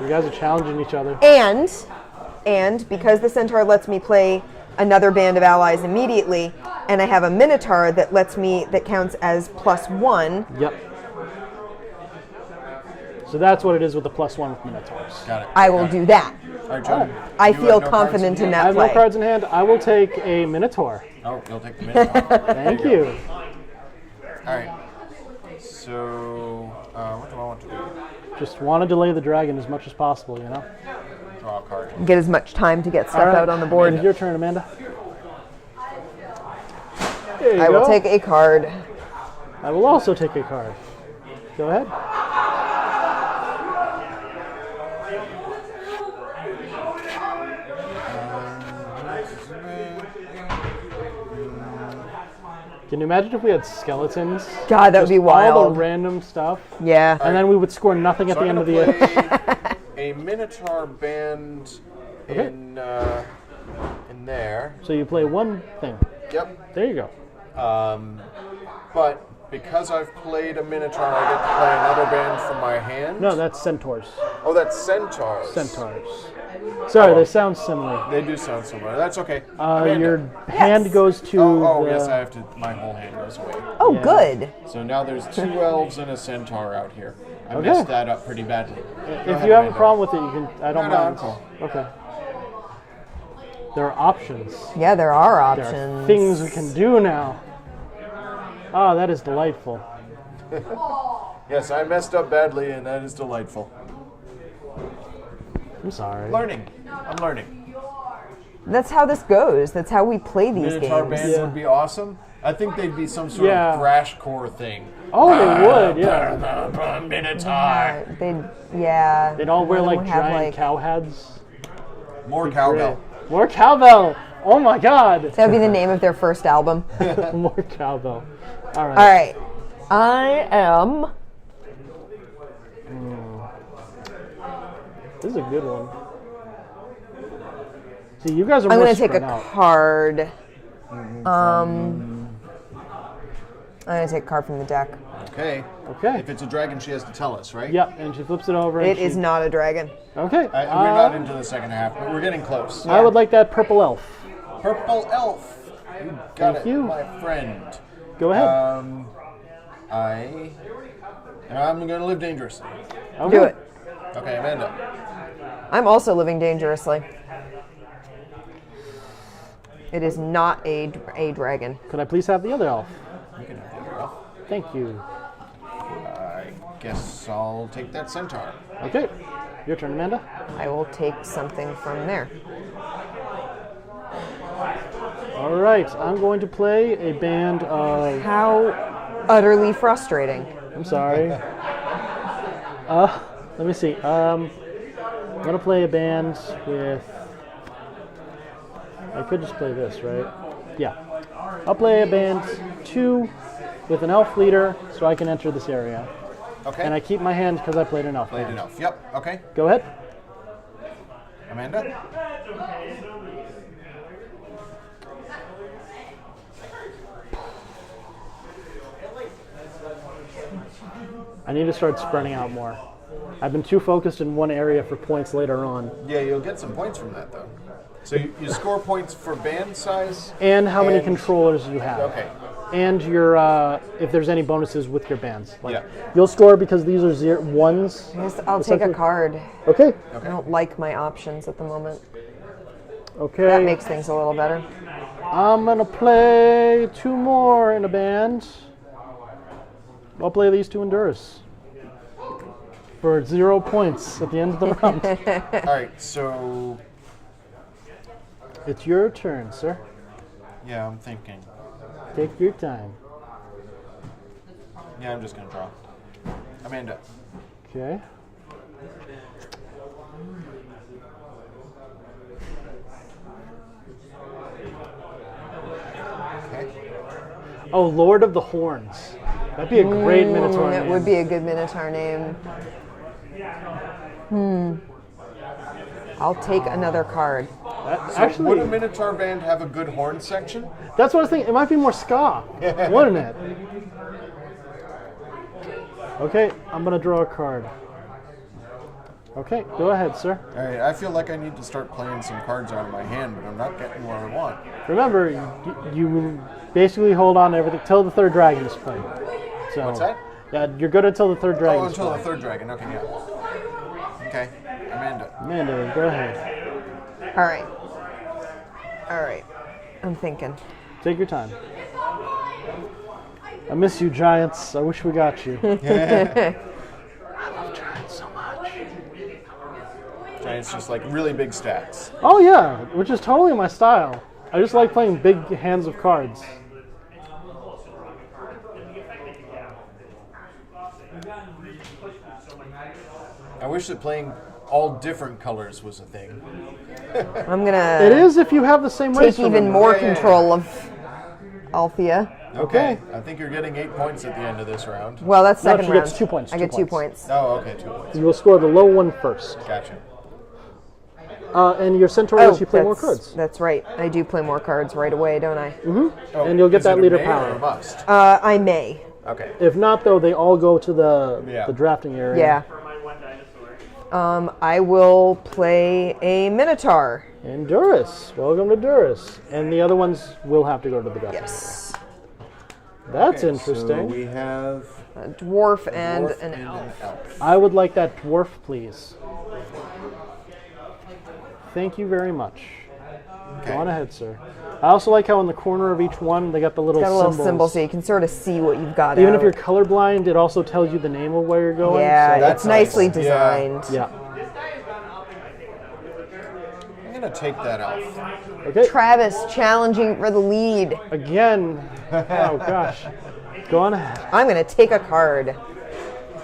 you guys are challenging each other. And because the centaur lets me play another band of allies immediately, and I have a minotaur that counts as +1. Yep. So that's what it is with the +1 with minotaurs. Got it. I will do that. All right, John. I you feel have no confident cards in hand? I that have play. no cards in hand. I will take a minotaur. Oh, you'll take the Minotaur. Thank you. All right. So, what do I want to do? Just want to delay the dragon as much as possible, you know? Draw a card. Get as much time to get stuff All right. out on the board. Your turn, Amanda. There you I go. will take a card. I will also take a card. Go ahead. Can you imagine if we had skeletons? God, that would be All the wild. random stuff. Yeah. And then we would score nothing at So the I'm end of gonna the play a Minotaur band in there. So you play one thing. Yep. There you go. But because I've played a Minotaur, I get to play another band from my hand. No, that's centaurs. Oh, that's centaurs. Centaurs. Sorry, they sound similar. They do sound similar. That's okay. Amanda. Your hand goes to Oh, the, yes, I have to. My whole hand goes away. Oh, Yeah. good. So now there's 2 elves and a centaur out here. I Okay. messed that up pretty badly. If you have a problem with it, you can. I don't No, mind. I'm cool. Okay. There are options. Yeah, there are There options. are things we can do now. Ah, that is delightful. Yes, I messed up badly, and that is delightful. I'm sorry. Learning. I'm learning. That's how this goes. That's how we play these Minotaur games. bands would be awesome. I think they'd be some sort Yeah. of thrashcore thing. Oh, they would, yeah. Minotaur. They'd They'd all wear One like would have, giant like- cow heads. More cowbell. More cowbell. Oh my god. That would be the name of their first album. More cowbell. All right. All right. I am. This is a good one. See, you guys are I'm more going to take a spread out. card. I'm going to take a card from the deck. Okay. Okay. If it's a dragon, she has to tell us, right? Yep, and she flips it over. And It is not a dragon. Okay. We're not into the second half, but we're getting close. I would like that purple elf. Purple elf. You got Thank it, you. my friend. Go ahead. I'm going to live dangerously. Okay. Do it. Okay, Amanda. I'm also living dangerously. It is not a dragon. Could I please have the other elf? You can have the other elf. Thank you. I guess I'll take that centaur. Okay. Your turn, Amanda. I will take something from there. All right. I'm going to play a band of. How utterly frustrating. I'm sorry. Let me see. I'm gonna play a band with. I could just play this, right? Yeah. I'll play a band 2 with an elf leader, so I can enter this area. Okay. And I keep my hand because I played an elf. Played band. an elf. Yep. Okay. Go ahead. Amanda. I need to start spreading out more. I've been too focused in one area for points later on. Yeah, you'll get some points from that, though. So you score points for band size. And how many And- controllers you have. Okay. And your if there's any bonuses with your bands. Like, Yeah. You'll score because these are ones. I'll take a Essentially- card. Okay. I don't like my options at the moment. Okay. That makes things a little better. I'm gonna play 2 more in a band. I'll play these 2 Endurus for 0 points at the end of the round. All right. So It's your turn, sir. yeah, I'm thinking. Take your time. Yeah, I'm just gonna draw. Amanda. Okay. Okay. Oh, Lord of the Horns. That'd be a great Minotaur That name. would be a good Minotaur name. I'll take another card. Actually, Would a Minotaur band have a good horn section? that's what I was thinking. It might be more ska, wouldn't it? Okay, I'm going to draw a card. Okay, go ahead, sir. All right, I feel like I need to start playing some cards out of my hand, but I'm not getting what I want. Remember, you basically hold on to everything till the third dragon is played. So, What's that? Yeah, you're good until the third dragon Oh, is until the played. third dragon. Okay, yeah. Okay, Amanda. Amanda, go ahead. All right. All right. I'm thinking. Take your time. I miss you, Giants. I wish we got you. I love Giants so much. Giants just like really big stats. Oh yeah, which is totally my style. I just like playing big hands of cards. I wish that playing all different colors was a thing. I'm gonna It is if you have the same race. take even remember. more Yeah, yeah, yeah. control of Althea. Okay, I think you're getting 8 points at the end of this round. Well, that's No, second she round. gets 2 points, I 2 get 2 points. points. Oh, okay, 2 points. You will score the low one first. Gotcha. And your Centaurus, you play more cards. That's right. I do play more cards right away, don't I? Oh, And you'll get is that it a leader may power. or a must? I may. Okay. If not, though, they all go to the Yeah. drafting area. Yeah. I will play a Minotaur. And Duras. Welcome to Duras. And the other ones will have to go to the drafting Yes. area. That's Okay, interesting. So we have A dwarf and dwarf an and elf. I would like that dwarf, please. Thank you very much. Okay. Go on ahead, sir. I also like how in the corner of each one they got the little Got a little symbols. symbol so you can sort of see what you've got Even out. if you're colorblind, it also tells you the name of where you're going. Yeah, so that's it's nicely nice. Yeah. designed. yeah. I'm gonna take that elf. Okay. Travis challenging for the lead. Again. Oh gosh. Go on ahead. I'm going to take a card.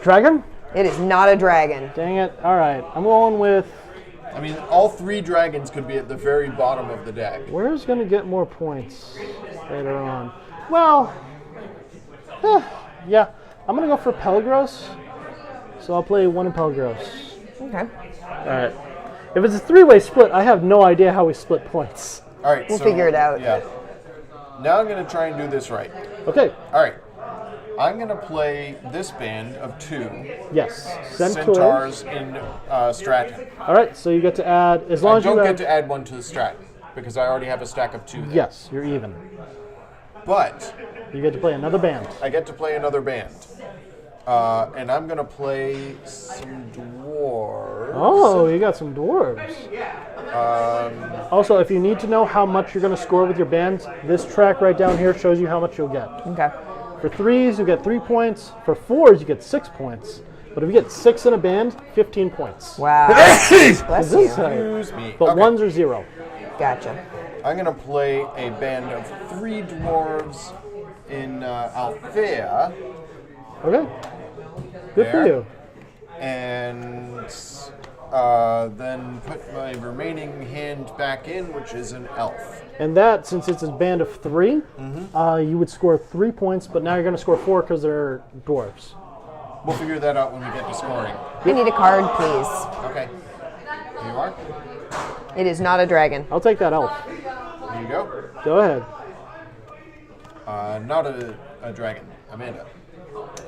Dragon? It is not a dragon. Dang it. All right. I'm going with. I mean, all 3 dragons could be at the very bottom of the deck. Where's going to get more points later on? Well. Yeah. I'm going to go for Pelagros. So I'll play one of Pelagros. Okay. All right. If it's a 3-way split, I have no idea how we split points. All right, We'll figure it out. Yeah. Now I'm gonna try and do this right. Okay. All right. I'm gonna play this band of 2 Yes. Centaurs. centaurs in Stratton. All right. So you get to add as long I as you don't add. get to add one to the Stratton because I already have a stack of 2 there. Yes, you're even. But You get to play another band. I get to play another band. And I'm gonna play some dwarves. Oh, you got some dwarves. Also, if you need to know how much you're going to score with your bands, this track right down here shows you how much you'll get. Okay. For 3s, you get 3 points. For 4s, you get 6 points. But if you get 6 in a band, 15 points. Wow. Bless This you. Excuse me. But Okay. 1s are 0. Gotcha. I'm gonna play a band of 3 dwarves in Althea. Okay. Good for There. you. And then put my remaining hand back in, which is an elf. And that, since it's a band of 3, you would score 3 points, but now you're going to score 4 because they're dwarves. We'll figure that out when we get to scoring. I need a card, please. Okay. Here you are. It is not a dragon. I'll take that elf. Here you go. Go ahead. Not a dragon. Amanda.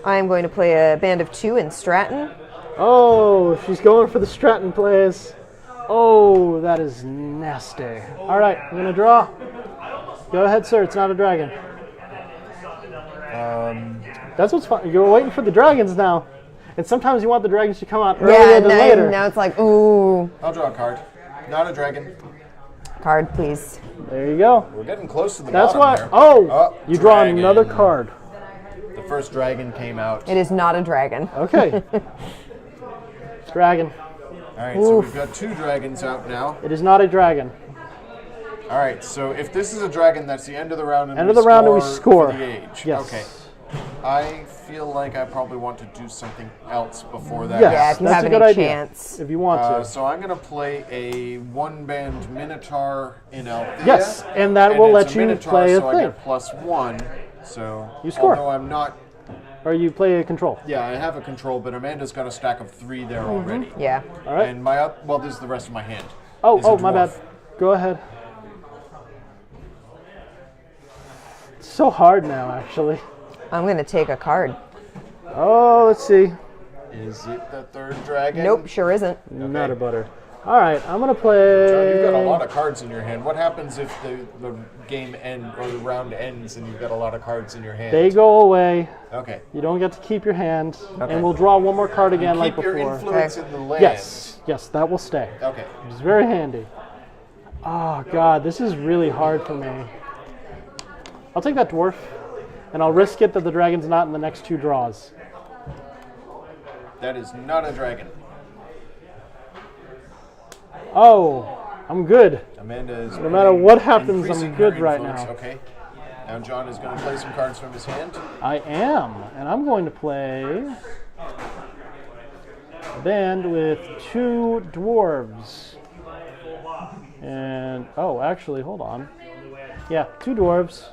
I am going to play a band of 2 in Stratton. Oh, she's going for the Stratton plays. Oh, that is nasty. All right, I'm going to draw. Go ahead, sir. It's not a dragon. That's what's fun. You're waiting for the dragons now. And sometimes you want the dragons to come out earlier than later. now it's like, ooh. I'll draw a card. Not a dragon. Card, please. There you go. We're getting close to the That's bottom why. there. Oh, you draw dragon. another card. The first dragon came out. It is not a dragon. Okay. Dragon. All right, so we've got 2 dragons out now. It is not a dragon. All right, so if this is a dragon, that's the end of the round. And End of the round and we score. For the age. Yes. Okay. I feel like I probably want to do something else before that. Yes, Yeah, if you that's have a any good idea. chance. If you want to. So I'm going to play a 1-band Minotaur in Althea. Yes, and that will it's let a you Minotaur, play a so I thing. get +1. So You score. although I'm not Or you play a control? Yeah, I have a control, but Amanda's got a stack of 3 there already. Yeah. All right. And well, this is the rest of my hand. Oh, my bad. Go ahead. It's so hard now, actually. I'm going to take a card. Oh, let's see. Is it the 3rd dragon? Nope, sure isn't. Nutter butter. All right, I'm gonna play. John, you've got a lot of cards in your hand. What happens if the game or the round ends and you've got a lot of cards in your hand? They go away. Okay. You don't get to keep your hand, Okay. and we'll draw one more card again, like Keep before. your influence in the land. Yes, that will stay. Okay. It's very handy. Oh God, this is really hard for me. I'll take that dwarf, and I'll risk it that the dragon's not in the next 2 draws. That is not a dragon. Oh, I'm good. Amanda is. No matter what happens, I'm increasing good her right influence. now. Okay. Now John is going to play some cards from his hand. I am, and I'm going to play a band with 2 dwarves. And, oh, actually, hold on. Yeah, 2 dwarves.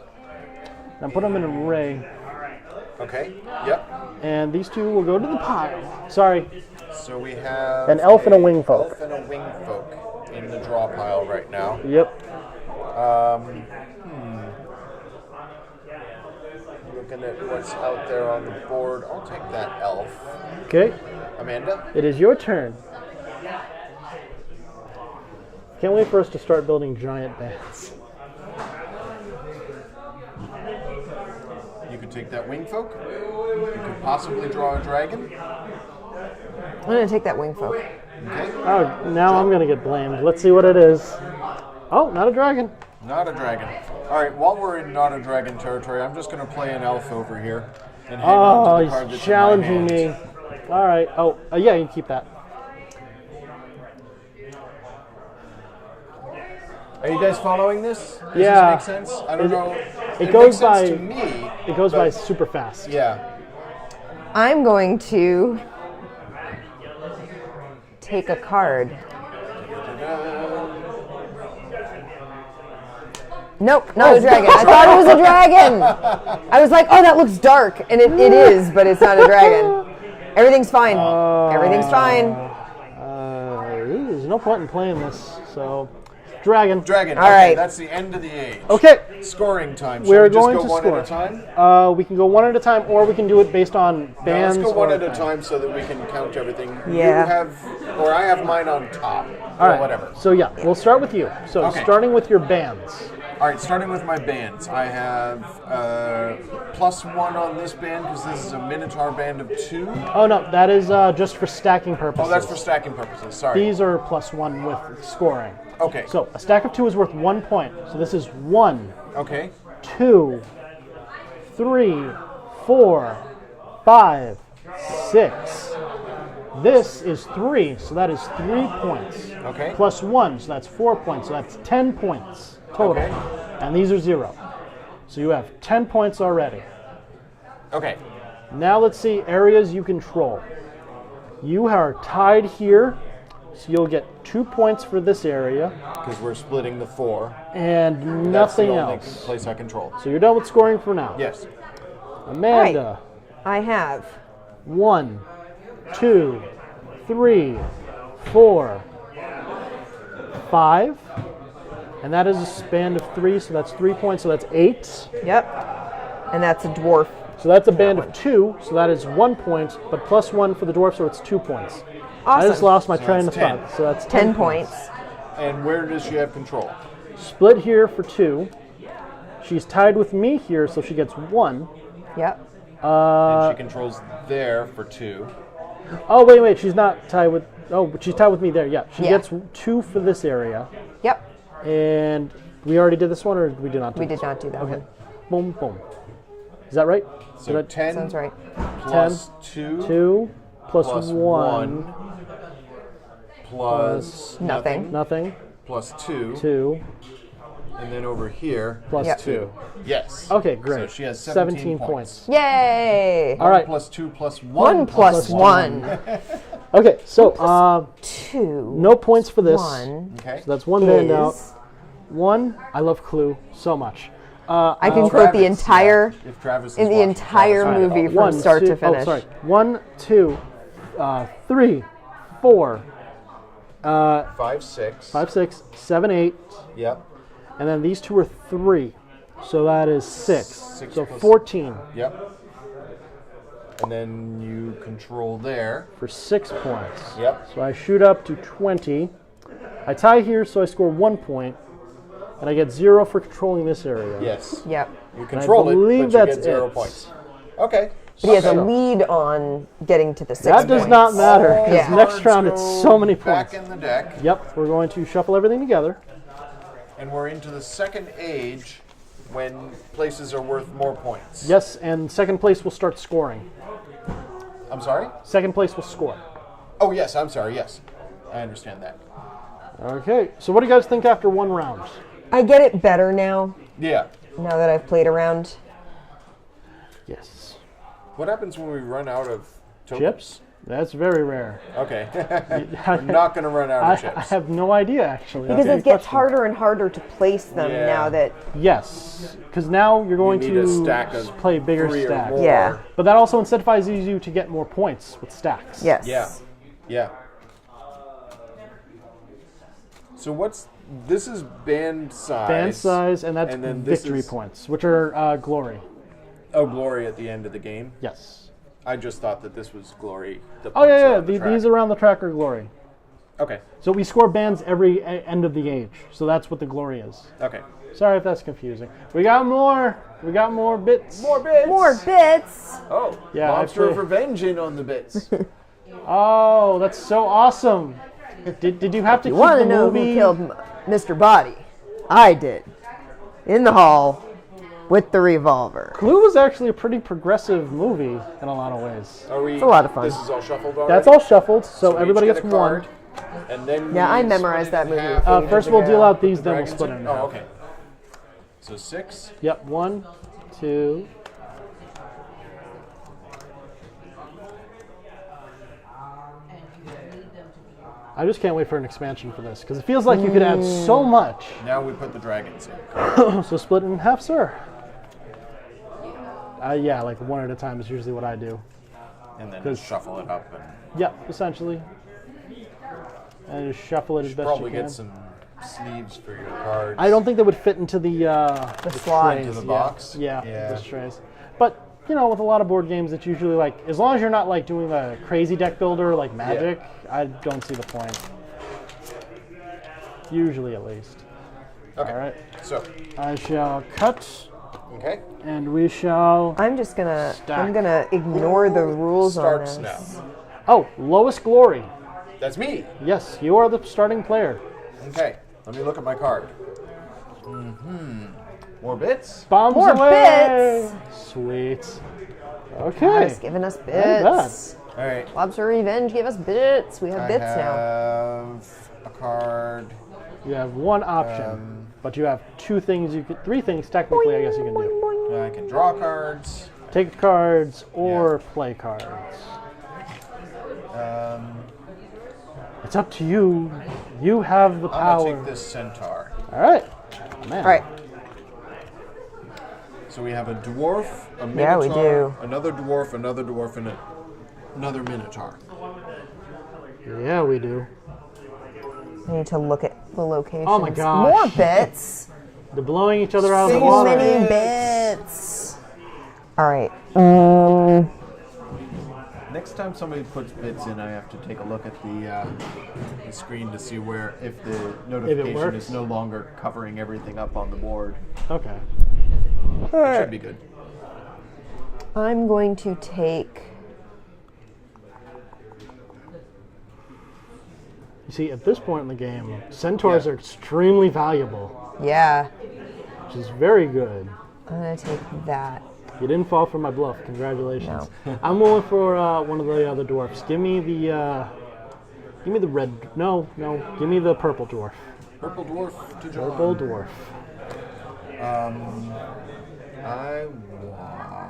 Now put them in an array. Okay. Yep. And these 2 will go to the pile. Sorry. So we have An elf and a wing folk. Elf and a wing folk in the draw pile right now. Yep. Looking at what's out there on the board, I'll take that elf. Okay. Amanda? It is your turn. Can't wait for us to start building giant bands. You could take that wing folk. You could possibly draw a dragon. I'm going to take that wing folk. Okay. Oh, now I'm going to get blamed. Let's see what it is. Oh, not a dragon. Not a dragon. All right, while we're in not a dragon territory, I'm just going to play an elf over here and hang on to the card he's that's challenging in my me. hand. All right. Oh, yeah, you can keep that. Are you guys following this? Does Yeah. this make sense? I don't know. It goes makes by. sense to me. It goes by but- super fast. Yeah. I'm going to take a card. Nope, not a dragon. I thought it was a dragon. I was like, oh, that looks dark. And it is, but it's not a dragon. Everything's fine. Everything's fine. There's no point in playing this. So, dragon. Dragon. All Okay, right. that's the end of the age. Okay. Scoring time. We're Should we just going go to one score. at a time? We can go one at a time, or we can do it based on No, bands. let's go one or at a time so that we can count everything. Yeah. You have, or I have mine on top. All or right. whatever. So yeah, we'll start with you. So Okay. starting with your bands. All right, starting with my bands. I have +1 on this band because this is a Minotaur band of 2. Oh no, that is just for stacking purposes. Oh, that's for stacking purposes. Sorry. These are +1 with scoring. Okay. So a stack of 2 is worth 1 point. So this is 1, Okay. 2, 3, 4, 5, 6. This is 3, so that is 3 points. Okay. +1, so that's 4 points. So that's 10 points total. Okay. And these are 0. So you have 10 points already. Okay. Now let's see areas you control. You are tied here, so you'll get 2 points for this area Because we're splitting the 4. and That's nothing the only else. place I control. So you're done with scoring for now. Yes. Amanda, I have 1, 2, 3, 4, 5. And that is a span of 3, so that's 3 points, so that's 8. Yep. And that's a dwarf. So that's a band of 2, so that is 1 point, but +1 for the dwarf, so it's 2 points. I just Awesome. lost my So train of that's 10. thought, so that's 10 points. And where does she have control? Split here for 2. She's tied with me here, so she gets 1. Yep. And she controls there for 2. Oh, wait, she's not tied with... Oh, but she's tied with me there, yeah. She Yeah. gets 2 for this area. Yep. And we already did this one, or we did not do We this did not do that one. Boom, boom. Is that right? So Did I- 10 Sounds right. plus 2 2 plus plus 1 plus Nothing. nothing, plus 2, 2 and then over here plus Yep. 2. yes. Okay, great. So she has 17 points. Yay! All right. Plus 2 plus 1. 1 plus 1. Okay, so 2. no points for this. 1 Okay. So that's 1 band out. is 1, I love Clue so much. I can quote the entire If Travis is in the watching, entire Travis movie will. from start to finish. 1, 2, 3, 4, 5, 6. 5, 6, 7, 8, Yep. and then these two are 3. So that is 6. Six So plus- 14 Yep. And then you control there. for 6 points. Yep. So I shoot up to 20. I tie here, so I score 1 point, and I get 0 for controlling this area. Yes. Yep. You control it, believe but you that's get 0 it. points. Okay. But he has a Okay. lead on getting to the 6 That does points. not matter, because Yeah. next round it's Cards so many go points. Back in the deck, Yep, we're going to shuffle everything together. and we're into the second age when places are worth more points. Yes, and second place will start scoring. I'm sorry? Second place will score. Oh, yes, I'm sorry, yes. I understand that. Okay, so what do you guys think after 1 round? I get it better now Yeah. that I've played around. Yes. What happens when we run out of tokens? Chips? That's very rare. Okay. We're not going to run out of I chips. have no idea, actually. Because That's a it good gets question. harder and harder to place them Yeah. now that Yes, because now you're going need to a stack of play bigger 3 or stacks. more. Yeah. But that also incentivizes you to get more points with stacks. yes. Yeah. Yeah. So this is band size. Band size, and that's And then this victory is- points, which are glory. Oh, glory at the end of the game. Yes. I just thought that this was glory. The Oh, points yeah, on the track. these around the track are glory. Okay. So we score bands every end of the age. So that's what the glory is. Okay. Sorry if that's confusing. We got more. We got more bits. More bits. More bits. Oh, Yeah, Monster of actually- Revenge in on the bits. Oh, that's so awesome. Did you have to You keep want the to know movie? who killed Mr. Body? I did. In the hall with the revolver. Clue was actually a pretty progressive movie in a lot of ways. Are we? It's a lot of fun. This is all shuffled already. That's all shuffled, so we each everybody get gets a card, one. and then Yeah, I we memorized split it that in movie. half. First, we'll deal out these, The then we'll dragons split it in? in Oh, half. okay. So 6. Yep, 1, 2. I just can't wait for an expansion for this because it feels like you could add so much. Now we put the dragons in. So split it in half, sir. Yeah, like one at a time is usually what I do. And then just shuffle it up. And Yep, essentially. And just shuffle it as best you probably can. get some sleeves for your cards. I don't think they would fit into the slot. trays, Into the yeah. box? Yeah, Yeah. the trays. But you know, with a lot of board games, it's usually like as long as you're not like doing a crazy deck builder like Magic, I don't see the point. Usually, at least. Okay. All right. So, I shall cut, okay. and we shall. I'm just gonna. Stack. I'm gonna ignore the rules on Starts this. now. Oh, lowest glory. That's me. Yes, you are the starting player. Okay. Let me look at my card. More bits? Bombs More away. Sweet. Okay. He's giving us bad. bits. All right. Lobster Revenge gave us bits. We have bits I now. have a card. You have one option, but you have 3 things technically. I guess you can do. I can draw cards. Take cards or play cards. It's up to you. You have the I'm power. gonna take this centaur. All right. Man. All right. So we have a dwarf, a minotaur, Yeah, we do. another dwarf, and another minotaur. Yeah, we do. I need to look at the locations. Oh my gosh. More bits. They're blowing each other out of the So water. many bits. All right. Next time somebody puts bits in, I have to take a look at the screen to see if the notification works. is no longer covering everything up on the board. Okay. It should be good. I'm going to take. You see, at this point in the game, centaurs Yeah. are extremely valuable, Yeah. which is very good. I'm gonna take that. You didn't fall for my bluff. Congratulations. I'm going for one of the other dwarfs. Give me the red. No. Give me the purple dwarf. Purple dwarf to John. Purple dwarf. I want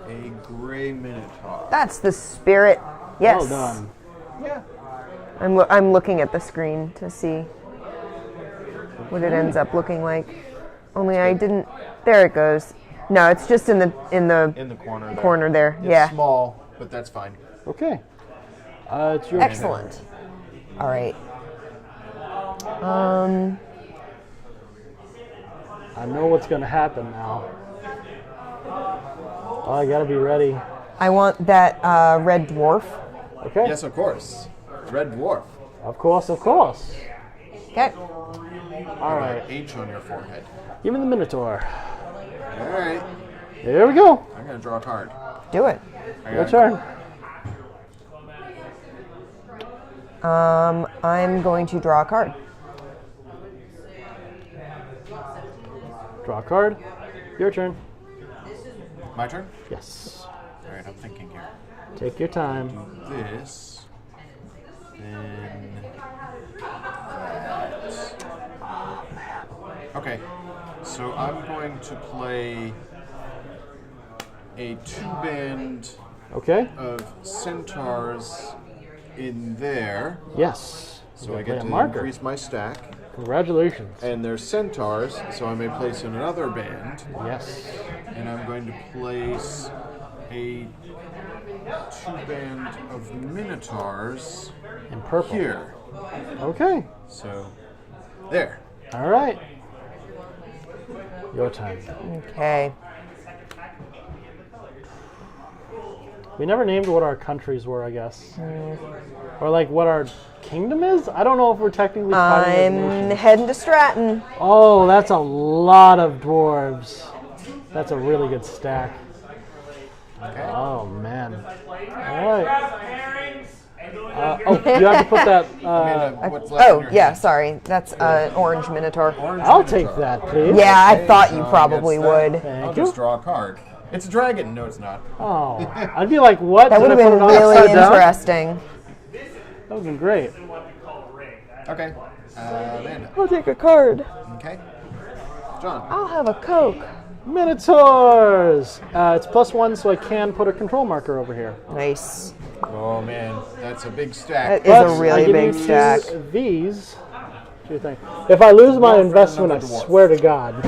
a gray minotaur. That's the spirit. Yes. Well done. Yeah. I'm looking at the screen to see what it ends up looking like. Only I didn't. There it goes. No, it's just in the corner. Corner there. It's yeah. small, but that's fine. Okay. It's your Excellent. All right. I know what's going to happen now. Oh, I got to be ready. I want that red dwarf. Okay. Yes, of course. Red dwarf. Of course, of course. Okay. All right. H on your forehead. Give me the Minotaur. All right. There we go. I'm gonna draw a card. Do it. Your turn. I'm going to draw a card. Draw a card. Your turn. My turn. Yes. All right. I'm thinking here. Take your time. This. Then. That. Okay. So I'm going to play a 2-band Okay. of centaurs in there. Yes. So You I can get play to a marker. increase my stack. Congratulations. And they're centaurs, so I may place in another band. Yes. And I'm going to place a 2-band of minotaurs In purple. here. Okay. So, there. All right. Your turn. Okay. We never named what our countries were, I guess. Or like what our kingdom is? I don't know if we're technically fighting as I'm nations. heading to Stratton. Oh, that's a lot of dwarves. That's a really good stack. Okay. Oh, man. All right. You have to put that... What's left in Oh, your yeah, hand? sorry. That's orange minotaur. Orange I'll minotaur. take that, please. Yeah, I Okay, thought you so probably gets that. would. I'll Thank you. just draw a card. It's a dragon. No, it's not. Oh, I'd be like, what? That Did would I have put been it on really upside down? interesting. That would have been great. Okay. Amanda. I'll take a card. Okay. John. I'll have a Coke. Minotaurs! It's +1, so I can put a control marker over here. Nice. Oh, man. That's a big stack. That is But a really I give big you stack. two of these. What do you think? If I lose my Dwarf and investment, I another dwarf. swear to God.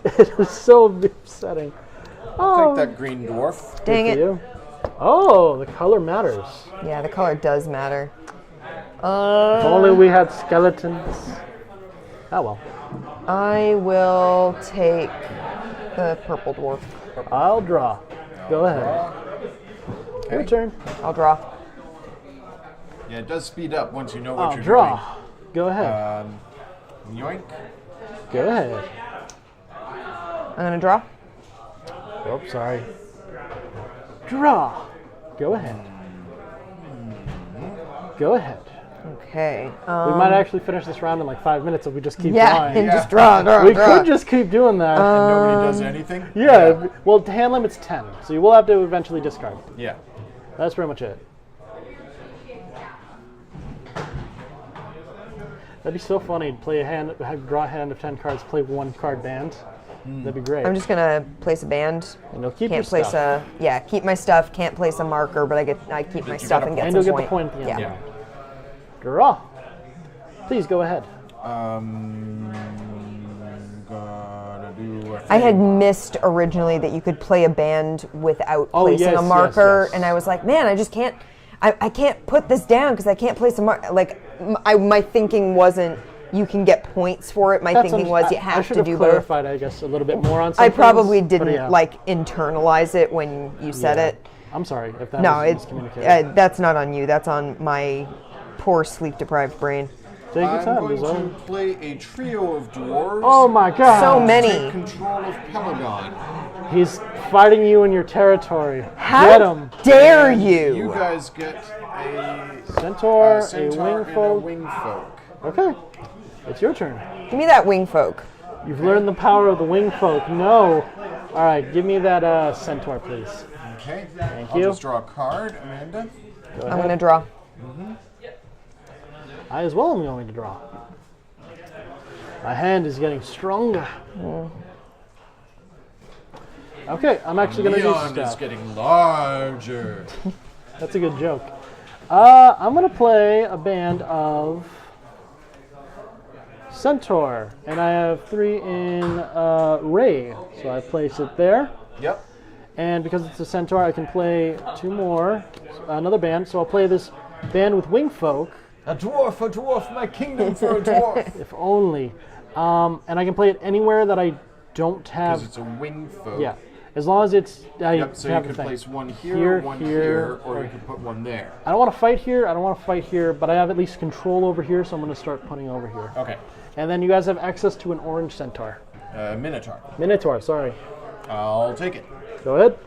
It is so upsetting. Take that green dwarf. Dang Good it. for you. Oh, the color matters. Yeah, the color does matter. If only we had skeletons. Oh well. I will take the purple dwarf. I'll draw. Go ahead. Your Okay. turn. I'll draw. Yeah, it does speed up once you know what I'll you're draw. Go ahead. doing. Yoink. Go ahead. I'm gonna draw. Oh, sorry. Draw. Go ahead. Go ahead. Okay. We might actually finish this round in like 5 minutes if we just keep Yeah, drawing. and just draw. We could just keep doing that. And nobody does anything? Yeah, well, the hand limit's 10, so you will have to eventually discard. Yeah. That's pretty much it. That'd be so funny to play a hand, draw a hand of 10 cards, play 1 card band. That'd be great. I'm just gonna place a band. And you'll keep Can't your place stuff. keep my stuff. Can't place a marker, but I keep my you stuff got a and get And some you'll get the point at the end. Yeah. Draw. Please go ahead. Gonna do a I had thing. missed originally that you could play a band without Oh, placing yes, a yes, marker, yes. and I was like, man, I just can't. I can't put this down because I can't place a marker. Like, my thinking wasn't you can get points for it. My thinking was you I have should to have do clarified, I guess, a little bit more on some both. I probably things, but didn't yeah. like internalize it when you said Yeah. it. I'm sorry if that No, was it's miscommunicated. that's not on you. That's on my poor sleep-deprived brain. Take your I'm time, going to Dizzo. play a trio of dwarves. Oh my god. So Take many. control of Pelagon. He's fighting you in your territory. Get How him. dare You you? guys get a Centaur, centaur a and a wingfold. wingfolk. Okay. It's your turn. Give me that wing folk. You've learned the power of the wingfolk. No. All right, give me that centaur, please. Okay. Thank I'll you. just draw a card, Amanda. Go I'm ahead. gonna draw. I as well am going to draw. My hand is getting stronger. Okay, I'm actually going to do Neon is stuff. getting larger. That's a good joke. I'm going to play a band of Centaur, and I have 3 in Ray, so I place it there. Yep. And because it's a Centaur, I can play 2 more, another band. So I'll play this band with Wingfolk. A dwarf, my kingdom for a dwarf. If only. And I can play it anywhere that I don't have. Because it's a wing folk. Yeah, as long as it's. Yep, so you could place one here, one here, or you could put one there. I don't want to fight here, I don't want to fight here, but I have at least control over here, so I'm going to start putting over here. Okay. And then you guys have access to an orange Centaur. Minotaur. Minotaur, sorry. I'll take it. Go ahead.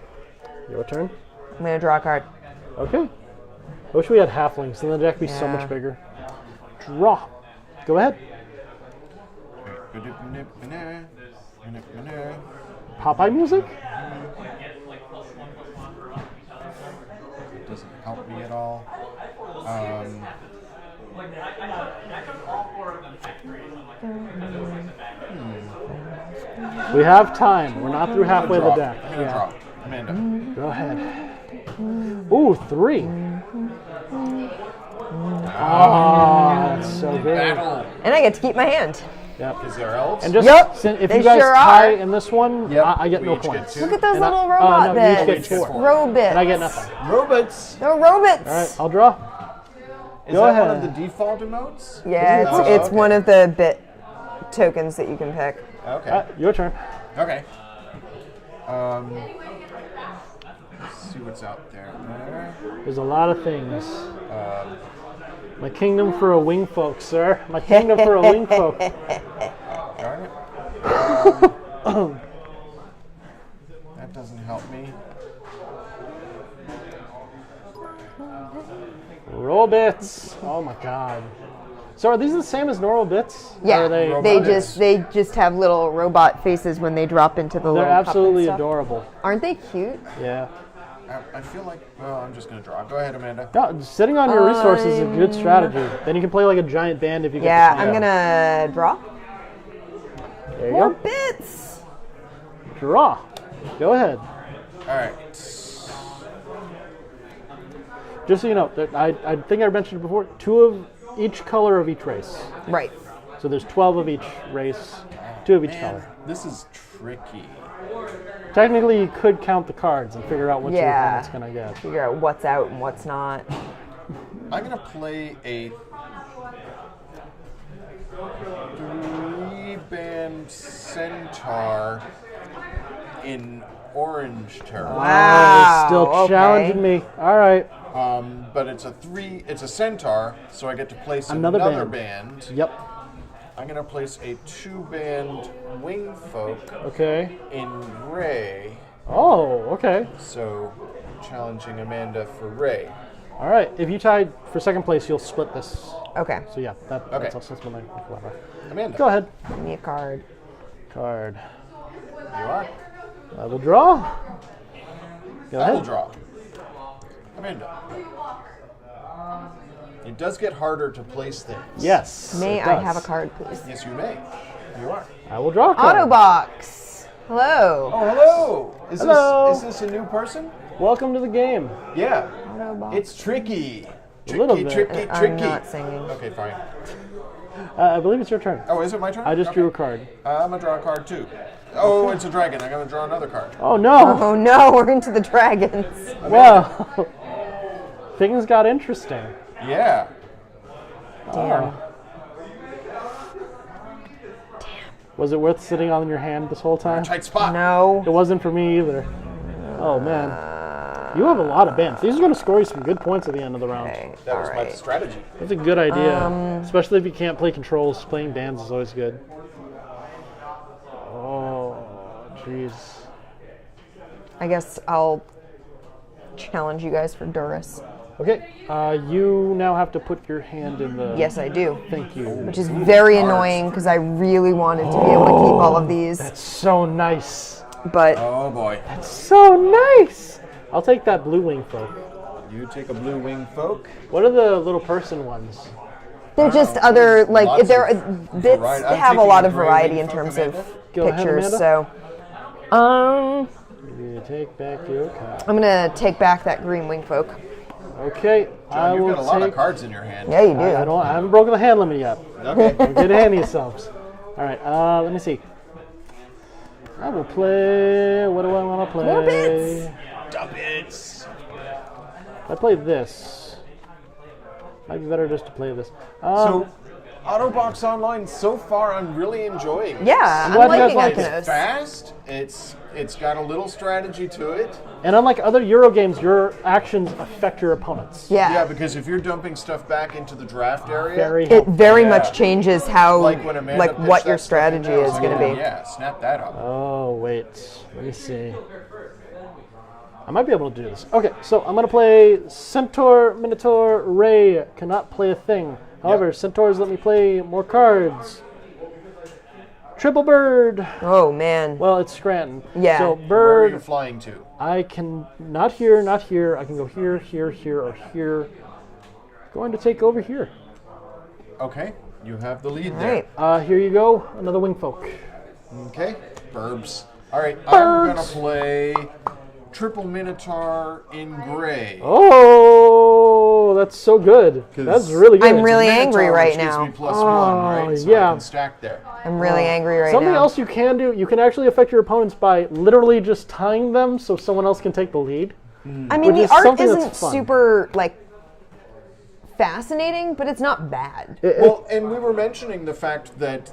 Your turn. I'm going to draw a card. Okay. I wish we had halflings, then the deck would be so much bigger. Draw. Go ahead. Popeye music? It doesn't help me at all. We have time. We're not through halfway the deck. I'm gonna draw. Amanda. Go ahead. Ooh, 3. Oh, that's so good. Battle. And I get to keep my hand. Yep. Is there elves? And just if they you guys sure tie are. in this one, I get We no each get points. 2. Look at those And little no, robot you each bits. get 4. Robits. And I get nothing. Robots. They're robots. All right, I'll draw. Is Go that ahead. one of the default emotes? Yeah, Oh, it's okay. one of the bit tokens that you can pick. Okay. Your turn. Okay. Let's see what's out there. There's a lot of things. My kingdom for a wing folk, sir. My kingdom for a wing folk. Darn it. That doesn't help me. Roll bits. Oh my god. So are these the same as normal bits? Yeah, Or are they Robotics. they just have little robot faces when they drop into the They're little cup and absolutely stuff. adorable. Aren't they cute? Yeah. I feel like, well, I'm just going to draw. Go ahead, Amanda. No, sitting on your resources is a good strategy. Then you can play like a giant band if you Yeah, get I'm gonna draw. There you More go. bits. Draw. Go ahead. All right. Just so you know, I think I mentioned it before, 2 of each color of each race. Right. So there's 12 of each race, 2 of each Man, color. this is tricky. Technically, you could count the cards and figure out what your Yeah. opponent's going to get. Figure out what's out and what's not. I'm going to play a 3-band centaur in orange terror. Wow. Still okay. challenging me. All right. But it's a centaur, so I get to place Another another band. band. Yep. I'm going to place a 2-band wing folk Okay. in Ray. Oh, okay. So challenging Amanda for Ray. All right. If you tied for second place, you'll split this. Okay. So yeah, that's Okay. also something. Clever. Amanda. Go ahead. Give me a card. Card. You are. I will draw. Go I will ahead. draw. Amanda. It does get harder to place things. Yes. May it I does. have a card, please? Yes, you may. You are. I will draw a card. Autobox. Hello. Oh, hello. Hello. Is this a new person? Welcome to the game. Yeah. Autobox. It's tricky. A little Tricky, bit. tricky, I'm tricky. not singing. Okay, fine. I believe it's your turn. Oh, is it my turn? I just Okay. drew a card. I'm going to draw a card too. Oh, it's a dragon. I'm going to draw another card. Oh no! Oh no, we're into the dragons. Well, things got interesting. Yeah. Damn. Was it worth sitting on your hand this whole time? Tight spot. No. It wasn't for me either. Oh man, you have a lot of bands. These are going to score you some good points at the end of the round. Okay. That All was my right. strategy. That's a good idea, especially if you can't play controls. Playing bands is always good. Oh, jeez. I guess I'll challenge you guys for Duras. Okay, you now have to put your hand in the. Yes, I do. Thank you. Which is very annoying because I really wanted to be able to keep all of these. That's so nice. But Oh boy. So nice. I'll take that blue wing folk. You take a blue wing folk. What are the little person ones? they're just other, like, Lots they're of bits variety. I'm have a taking lot a of gray variety wing in folk, terms Amanda. of Go ahead, pictures. Amanda. So, You take back your card. I'm gonna take back that green wing folk. Okay, John, you've got a lot of take. cards in your hand. Yeah, you do. I haven't broken the hand limit yet. Okay. Don't get ahead of yourselves. All right, let me see. I will play. What do I want to play? More bits. Dubbits. I play this. Might be better just to play this. So, Autobox Online, so far, I'm really enjoying it. Yeah, I'm glad you guys liking like it. Ethnos. It's fast. It's got a little strategy to it. And unlike other Euro games, your actions affect your opponents. Yeah, Yeah. because if you're dumping stuff back into the draft area, Very It helpful. very Yeah. much changes how, like when Amanda like pitched what your that stuff in strategy there, I was is like, going to oh, be. Yeah, snap that up. Oh, wait. Let me see. I might be able to do this. Okay, so I'm going to play Centaur, Minotaur, Ray. Cannot play a thing. However, Yep. Centaurs let me play more cards. Triple Bird. Oh man. Well, it's Scranton. Yeah. So Where are you Bird, flying to? I can not here, not here. I can go here, here, here, or here. Going to take over here. Okay, you have the lead All there. right. Here you go. Another wing folk. Okay, Burbs. All right, I'm gonna Burbs. play Triple Minotaur in gray. Oh, that's so good. That's really good. I'm really Minotaur, angry right which gives now. me +1, right? So yeah. I can stack there. I'm really angry right Something now. else you can do, you can actually affect your opponents by literally just tying them so someone else can take the lead. I mean, which the is art something that's isn't fun. super like fascinating, but it's not bad. Well, and we were mentioning the fact that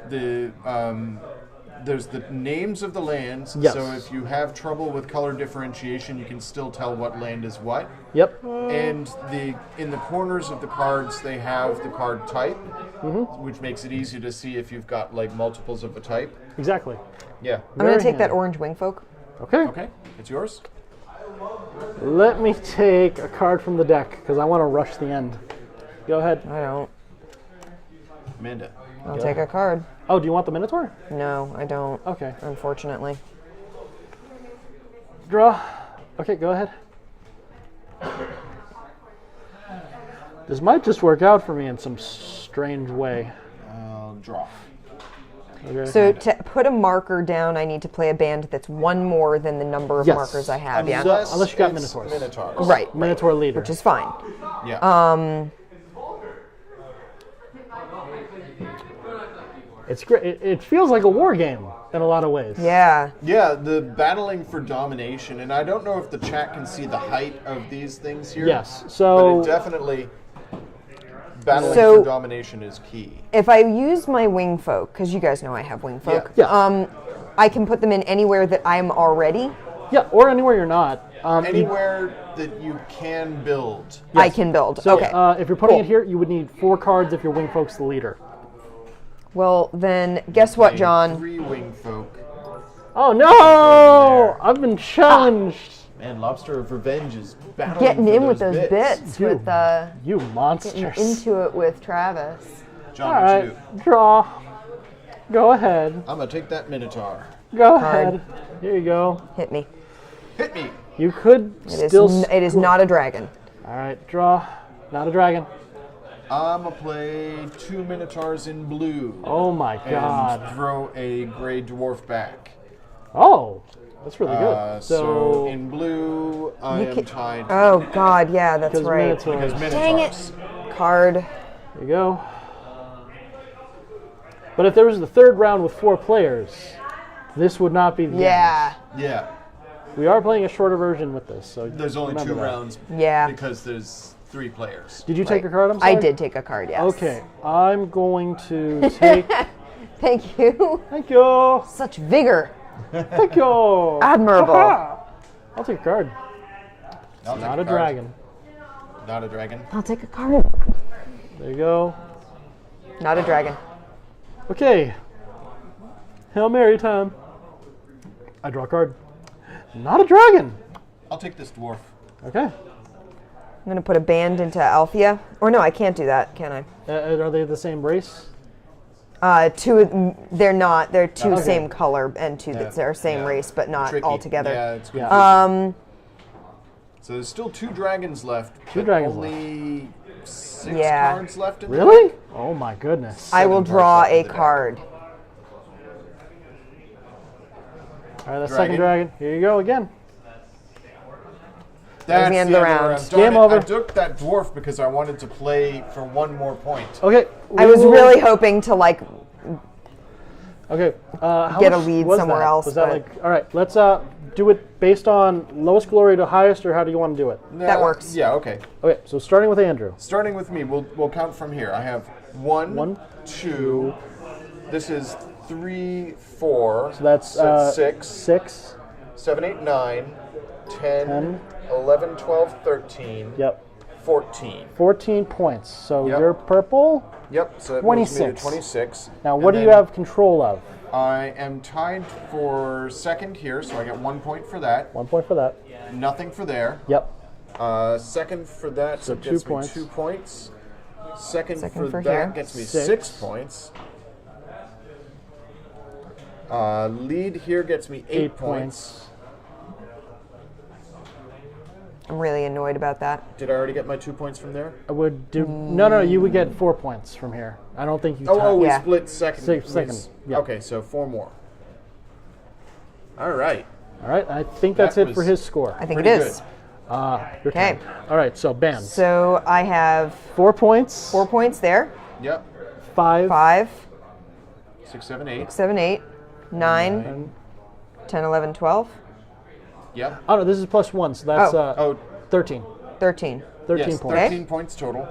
there's the names of the lands. Yes. So if you have trouble with color differentiation, you can still tell what land is what. Yep. And in the corners of the cards, they have the card type, which makes it easy to see if you've got like multiples of a type. Exactly. Yeah. I'm gonna Very take that handy. orange wing folk. Okay. Okay, it's yours. Let me take a card from the deck because I want to rush the end. Go ahead. I don't. Amanda. I'll take a card. Oh, do you want the Minotaur? No, I don't. Okay. Unfortunately. Draw. Okay, go ahead. This might just work out for me in some strange way. I'll draw. Okay. So to put a marker down, I need to play a band that's one more than the number of Yes. markers I have. Yeah. Unless you got it's Minotaurs. Minotaurs. Right. Minotaur leader. Which is fine. Yeah. It's great. It feels like a war game in a lot of ways. Yeah. Yeah, the battling for domination, and I don't know if the chat can see the height of these things here. Yes. But So it definitely, battling So- for domination is key. If I use my wing folk, because you guys know I have wing folk, Yeah. I can put them in anywhere that I'm already. yeah, or anywhere you're not. Anywhere that you can build. I can build. So okay. if you're putting Cool. it here, you would need 4 cards if your wing folk's the leader. Well, then, guess what, And John? 3 wing folk. Oh no! I've been challenged. Man, Lobster of Revenge is battling Getting for in with those bits, You- with You getting monsters. into it with Travis. John, All what right, you do? draw. Go ahead. I'm gonna take that Minotaur. Go Card. ahead. Here you go. Hit me. Hit me. You could It is not a dragon. All right, draw. Not a dragon. I'm gonna play 2 Minotaurs in blue. Oh my god. And throw a gray dwarf back. Oh, that's really good. So in blue, I You am can- tied Oh God, yeah, that's because right. Minotaur. because Dang Minotaurs. it. Card. There you go. But if there was the third round with 4 players, this would not be the Yeah. Yeah, end. We are playing a shorter version with this, so there's only remember 2 that. rounds Yeah. because there's 3 players. Did you take Right. a card? I'm sorry. I did take a card, yes. Okay, I'm going to take. Thank you. Thank you. Such vigor. Thank you. Admirable. Ha-ha. I'll take a card. I'll take Not a card. dragon. Not a dragon. I'll take a card. There you go. Not a dragon. Okay. Hail Mary time. I draw a card. Not a dragon. I'll take this dwarf. Okay. I'm gonna put a band into Althea. Or no, I can't do that, can I? Are they the same race? They're not. They're two Okay. same color and two that are same Yeah. race, but not Tricky. all together. Yeah, it's Yeah. confusing. So there's still 2 dragons left. 2 but dragons only 6 Yeah. cards left in the Really? deck? Oh my goodness. I will 7 cards draw left in a the deck. card. All right, that Dragon. second dragon. Here you go again. That was the end of the round. Game over. I took that dwarf because I wanted to play for one more point. Okay. I was really hoping to like Okay. get a lead somewhere else. Was that like? All right. Let's do it based on lowest glory to highest, or how do you want to do it? That works. Yeah. Okay. Okay. So starting with Andrew. Starting with me, we'll count from here. I have one, two. This is 3, 4. So that's 6, 6. 7, 8, 9, 10, 11, 12, 13. Yep. 14. 14 points. So Yep. you're purple. Yep. So that 26. moves me to 26. Now, what do you have control of? I am tied for second here, so I get 1 point for that. 1 point for that. Nothing for there. Yep. Second for that, so So gets 2 me points. 2 points. Second for for here. that gets me 6. 6 points. Lead here gets me 8 points. I'm really annoyed about that. Did I already get my 2 points from there? I would do. No. You would get 4 points from here. I don't think you. We Yeah. split second. Second, yeah. Okay, so 4 more. All right. All right. I think that's That it for was his score. I think it Pretty is. Your Okay. turn. All right. So bands. So I have 4 points. 4 points there. Yep. 5. 5, 6, 7, 8. 7, 8, 9, And, 10, 11, 12, Yep. oh no, this is +1, so that's Oh, 13. 13. 13 yes, points. 13 points total.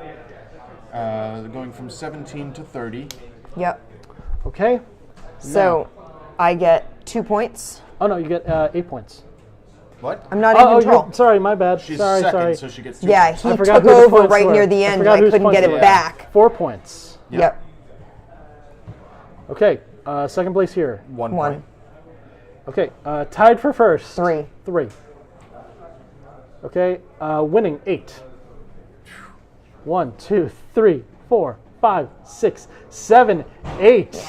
Going from 17 to 30. Yep. Okay. So I get 2 points. Oh no, you get 8 points. What? I'm not in control. Sorry, my bad. She's sorry, second, sorry. so she gets 2 Yeah, points. he I forgot took who the over points right were. near the I end. forgot I whose couldn't points get were. it back. 4 points. Yep. Okay. Second place here. 1 1, point. Okay. Tied for first. 3. 3. Okay. Winning 8. 1, 2, 3, 4, 5, 6, 7, 8.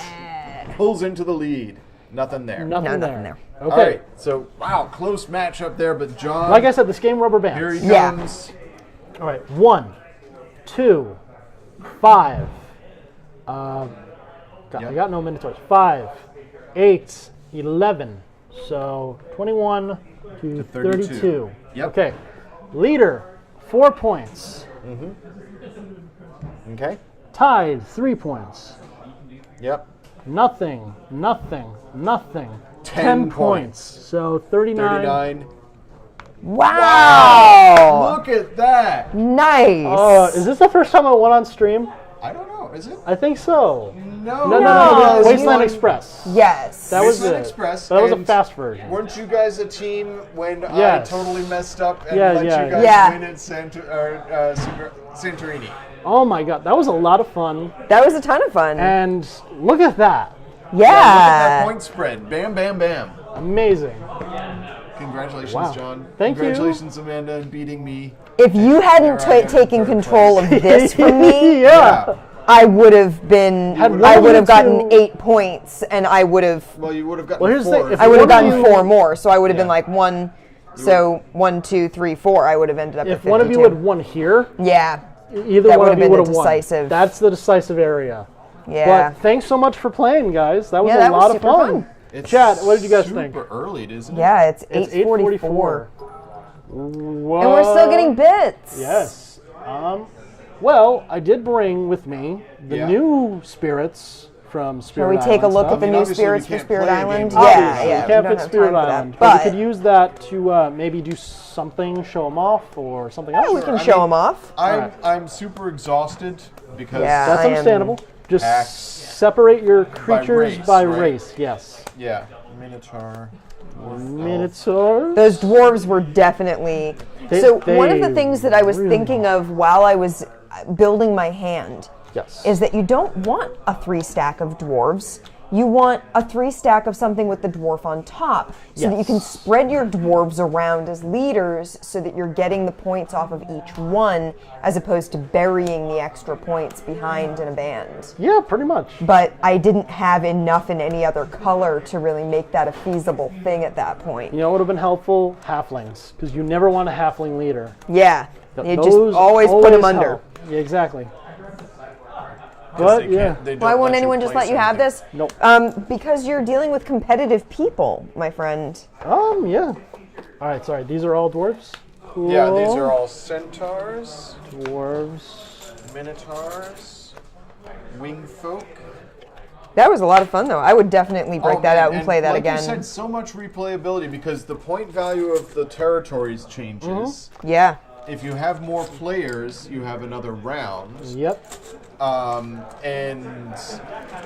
Pulls into the lead. Nothing there. Nothing nothing there. there. Okay. All right. So, wow, close match up there, but John. Like I said, this game rubber bands. here he Yeah. comes. All right. 1, 2, 5. I got no minotaurs. 5, 8, 11. So 21 to 32. Yep. Okay. Leader, 4 points. Okay. Tied, 3 points. Yep. Nothing. 10 points. So 39. 39. Wow. Look at that. Nice. Is this the first time I won on stream? I don't know. Is it? I think so. No. No, Wasteland you- Express. Yes. That was Wasteland it. Express, That was a and fast version. Weren't you guys a team when Yes. I totally messed up and Yeah, let yeah. you guys Yeah. win at Santorini? Oh my god, that was a lot of fun. That was a ton of fun. And look at that. yeah. Look at that point spread. Bam, bam, bam. Amazing. Congratulations, Wow. John. Thank you. Congratulations, Amanda, on beating me. If you hadn't There I am, taken third control of place. this from me, Yeah. I would have been. Had one I of would you have gotten two- 8 points, and I would have. Well, you would have gotten Well, here's the 4. thing, if I would have one of gotten you- 4 more, so I would have been Yeah. like 1. So 1, 2, 3, 4. I would have ended up If at one of you 52. had won here, Yeah. either That one would of have you been would the have won. decisive. That's the decisive area. Yeah. But thanks so much for playing, guys. That was Yeah, a that was lot of super fun. fun. It's Chad, what did you guys think? Super early, isn't it? Yeah, it's It's 8:44. 8:44. And we're still getting bits. Yes. Well, I did bring with me the Yeah. new spirits from Shall Spirit we Island. take a look stuff. at the I mean, new obviously we spirits for can't Spirit play a Island? game. Yeah, Obviously, yeah. you we can't don't fit have Spirit time for that. Island, but we But could use that to maybe do something, show them off, or something else. we can I show mean, them off. I'm super exhausted because Yeah. That's I am understandable. Just hacked separate your creatures by race, race. right? Yes. yeah, Minotaur, Dwarf, Elf. Minotaur. Those dwarves were definitely. So one of the they things that I was really- thinking of while I was building my hand Yes. is that you don't want a 3 stack of dwarves. You want a 3 stack of something with the dwarf on top, so that you can Yes. spread your dwarves around as leaders, so that you're getting the points off of each one, as opposed to burying the extra points behind in a band. Yeah, pretty much. But I didn't have enough in any other color to really make that a feasible thing at that point. You know what would have been helpful? Halflings, because you never want a halfling leader. Yeah, you just Those always put them under. help. Yeah, exactly. 'Cause But they yeah. can't- they don't Why won't let anyone just play let you have something. this? Nope. Because you're dealing with competitive people, my friend. Yeah. All right, sorry. These are all dwarves? Cool. Yeah, these are all centaurs, dwarves. minotaurs, wing folk. That was a lot of fun, though. I would definitely break that out and play that like again. You said, so much replayability because the point value of the territories changes. Yeah. If you have more players, you have another round. Yep. And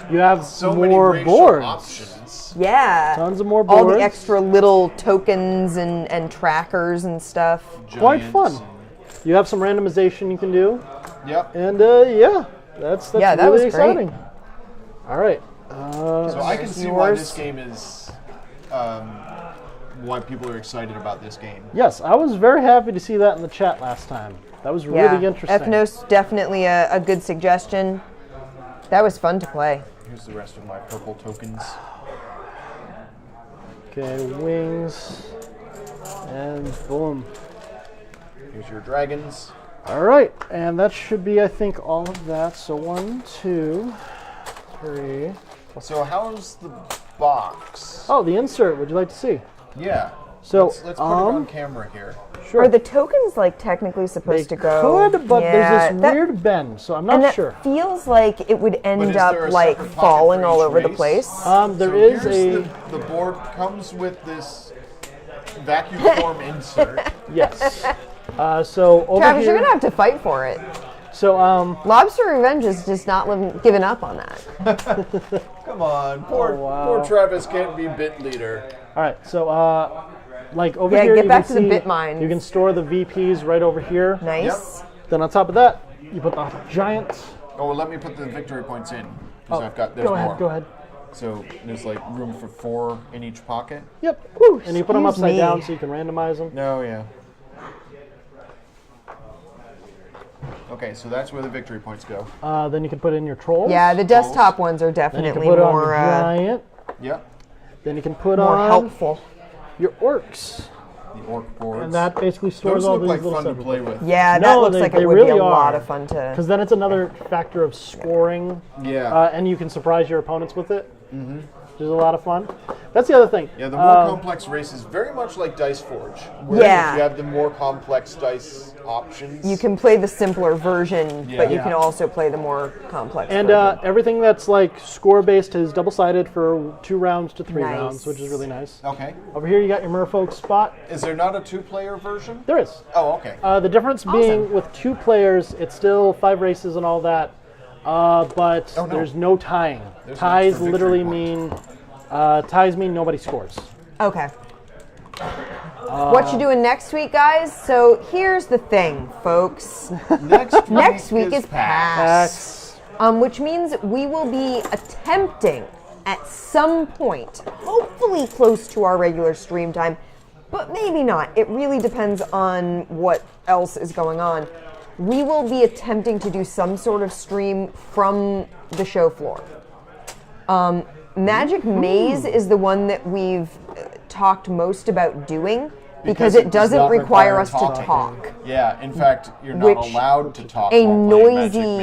You have so more many racial boards. options. Yeah. Tons of more All boards. the extra little tokens and trackers and stuff. Quite Giants fun. and- You have some randomization you can do. Yep. And yeah, that's Yeah, that really was great. exciting. All right. So I can There's see why yours. this game is, why people are excited about this game. Yes, I was very happy to see that in the chat last time. That was Yeah. really interesting. Ethnos, definitely a good suggestion. That was fun to play. Here's the rest of my purple tokens. Okay, wings. And boom. Here's your dragons. All right, and that should be, I think, all of that. So 1, 2, 3. So how's the box? Oh, the insert. Would you like to see? Yeah. So, let's put it on camera here. Sure. Are the tokens like technically supposed They to go? could, but there's this weird bend, so I'm not and that sure. feels like it would But end is up there a like separate pocket falling for all each over the race? place. There So is here's a the board comes with this vacuum form insert. yes. So over Travis, here. you're gonna have to fight for it. So Lobster Revenge is just not giving up on that. Come on, poor wow. poor Travis can't be bit leader. all right. So like over Yeah, here, get you back can to the see bit mines. you can store the VPs right over here. Nice. Then on top of that, you put the giant. Oh, well, let me put the victory points in. Because I've got there's Go ahead. more. Go ahead. So there's like room for 4 in each pocket. Yep. Whew, And you put them excuse upside me. down so you can randomize them. No, yeah. Okay, so that's where the victory points go. Then you can put in your trolls. Yeah, the desktop ones are Then you can definitely put it on the more giant. Yep. Then you can put more on helpful. your orcs, The orc boards. and that basically stores Those all look these like little fun to separate play with. Yeah, that No, looks they- like they it would be really a lot are. of fun to. Because then it's another factor of scoring, Yeah. and you can surprise your opponents with it, which is a lot of fun. That's the other thing. Yeah, the more complex races, very much like Dice Forge. Where Yeah. if you have the more complex dice options. You can play the simpler version, but you Yeah. can also play the more complex And version. everything that's like score-based is double-sided for 2 rounds to 3 Nice. rounds, which is really nice. Okay. Over here, you got your merfolk spot. Is there not a 2-player version? There is. Oh, okay. The difference being with 2 players, it's still 5 races and all that, but Oh, no. there's no tying. There's an Ties extra literally victory ties mean nobody scores. Okay. What you doing next week, guys? So here's the thing, folks. Next week is PAX. Which means we will be attempting at some point, hopefully close to our regular stream time, but maybe not. It really depends on what else is going on. We will be attempting to do some sort of stream from the show floor. Magic Maze is the one that we've talked most about doing because it does doesn't not require us talking. to talk. Yeah, in fact, you're not Which- allowed to talk A while playing noisy, Magic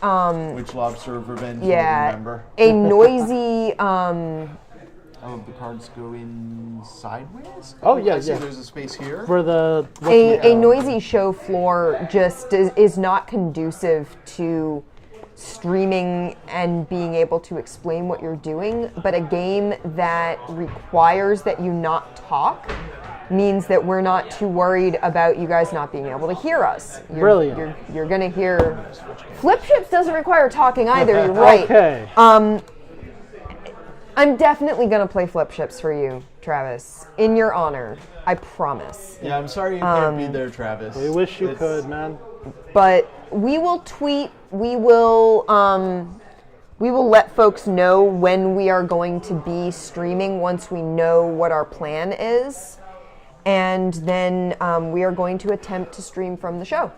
Maze, which Lobster of Revenge will yeah, remember. a noisy, Oh, the cards go in sideways? Oh, yeah, I see yeah. there's a space here. For the a noisy show floor just is not conducive to streaming and being able to explain what you're doing, but a game that requires that you not talk means that we're not too worried about you guys not being able to hear us. Brilliant. You're gonna hear. Flip Ships doesn't require talking either. You're right. Okay. I'm definitely gonna play Flip Ships for you, Travis, in your honor. I promise. Yeah, I'm sorry you can't be there, Travis. We wish you could, man. But we will tweet. We will let folks know when we are going to be streaming once we know what our plan is, and then we are going to attempt to stream from the show.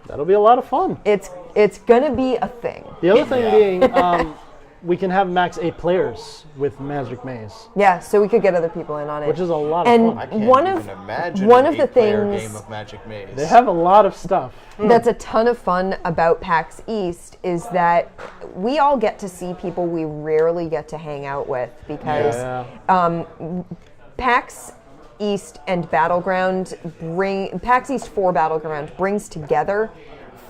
That'll be a lot of fun. It's gonna be a thing. The other thing being, we can have max 8 players with Magic Maze, Yeah, so we could get other people in on it. which is a lot of And fun. I can't one even of imagine one an of the 8-player things- game of Magic Maze. They have a lot of stuff. that's a ton of fun about PAX East is that we all get to see people we rarely get to hang out with because Yeah. PAX East and Battleground PAX East 4 Battleground brings together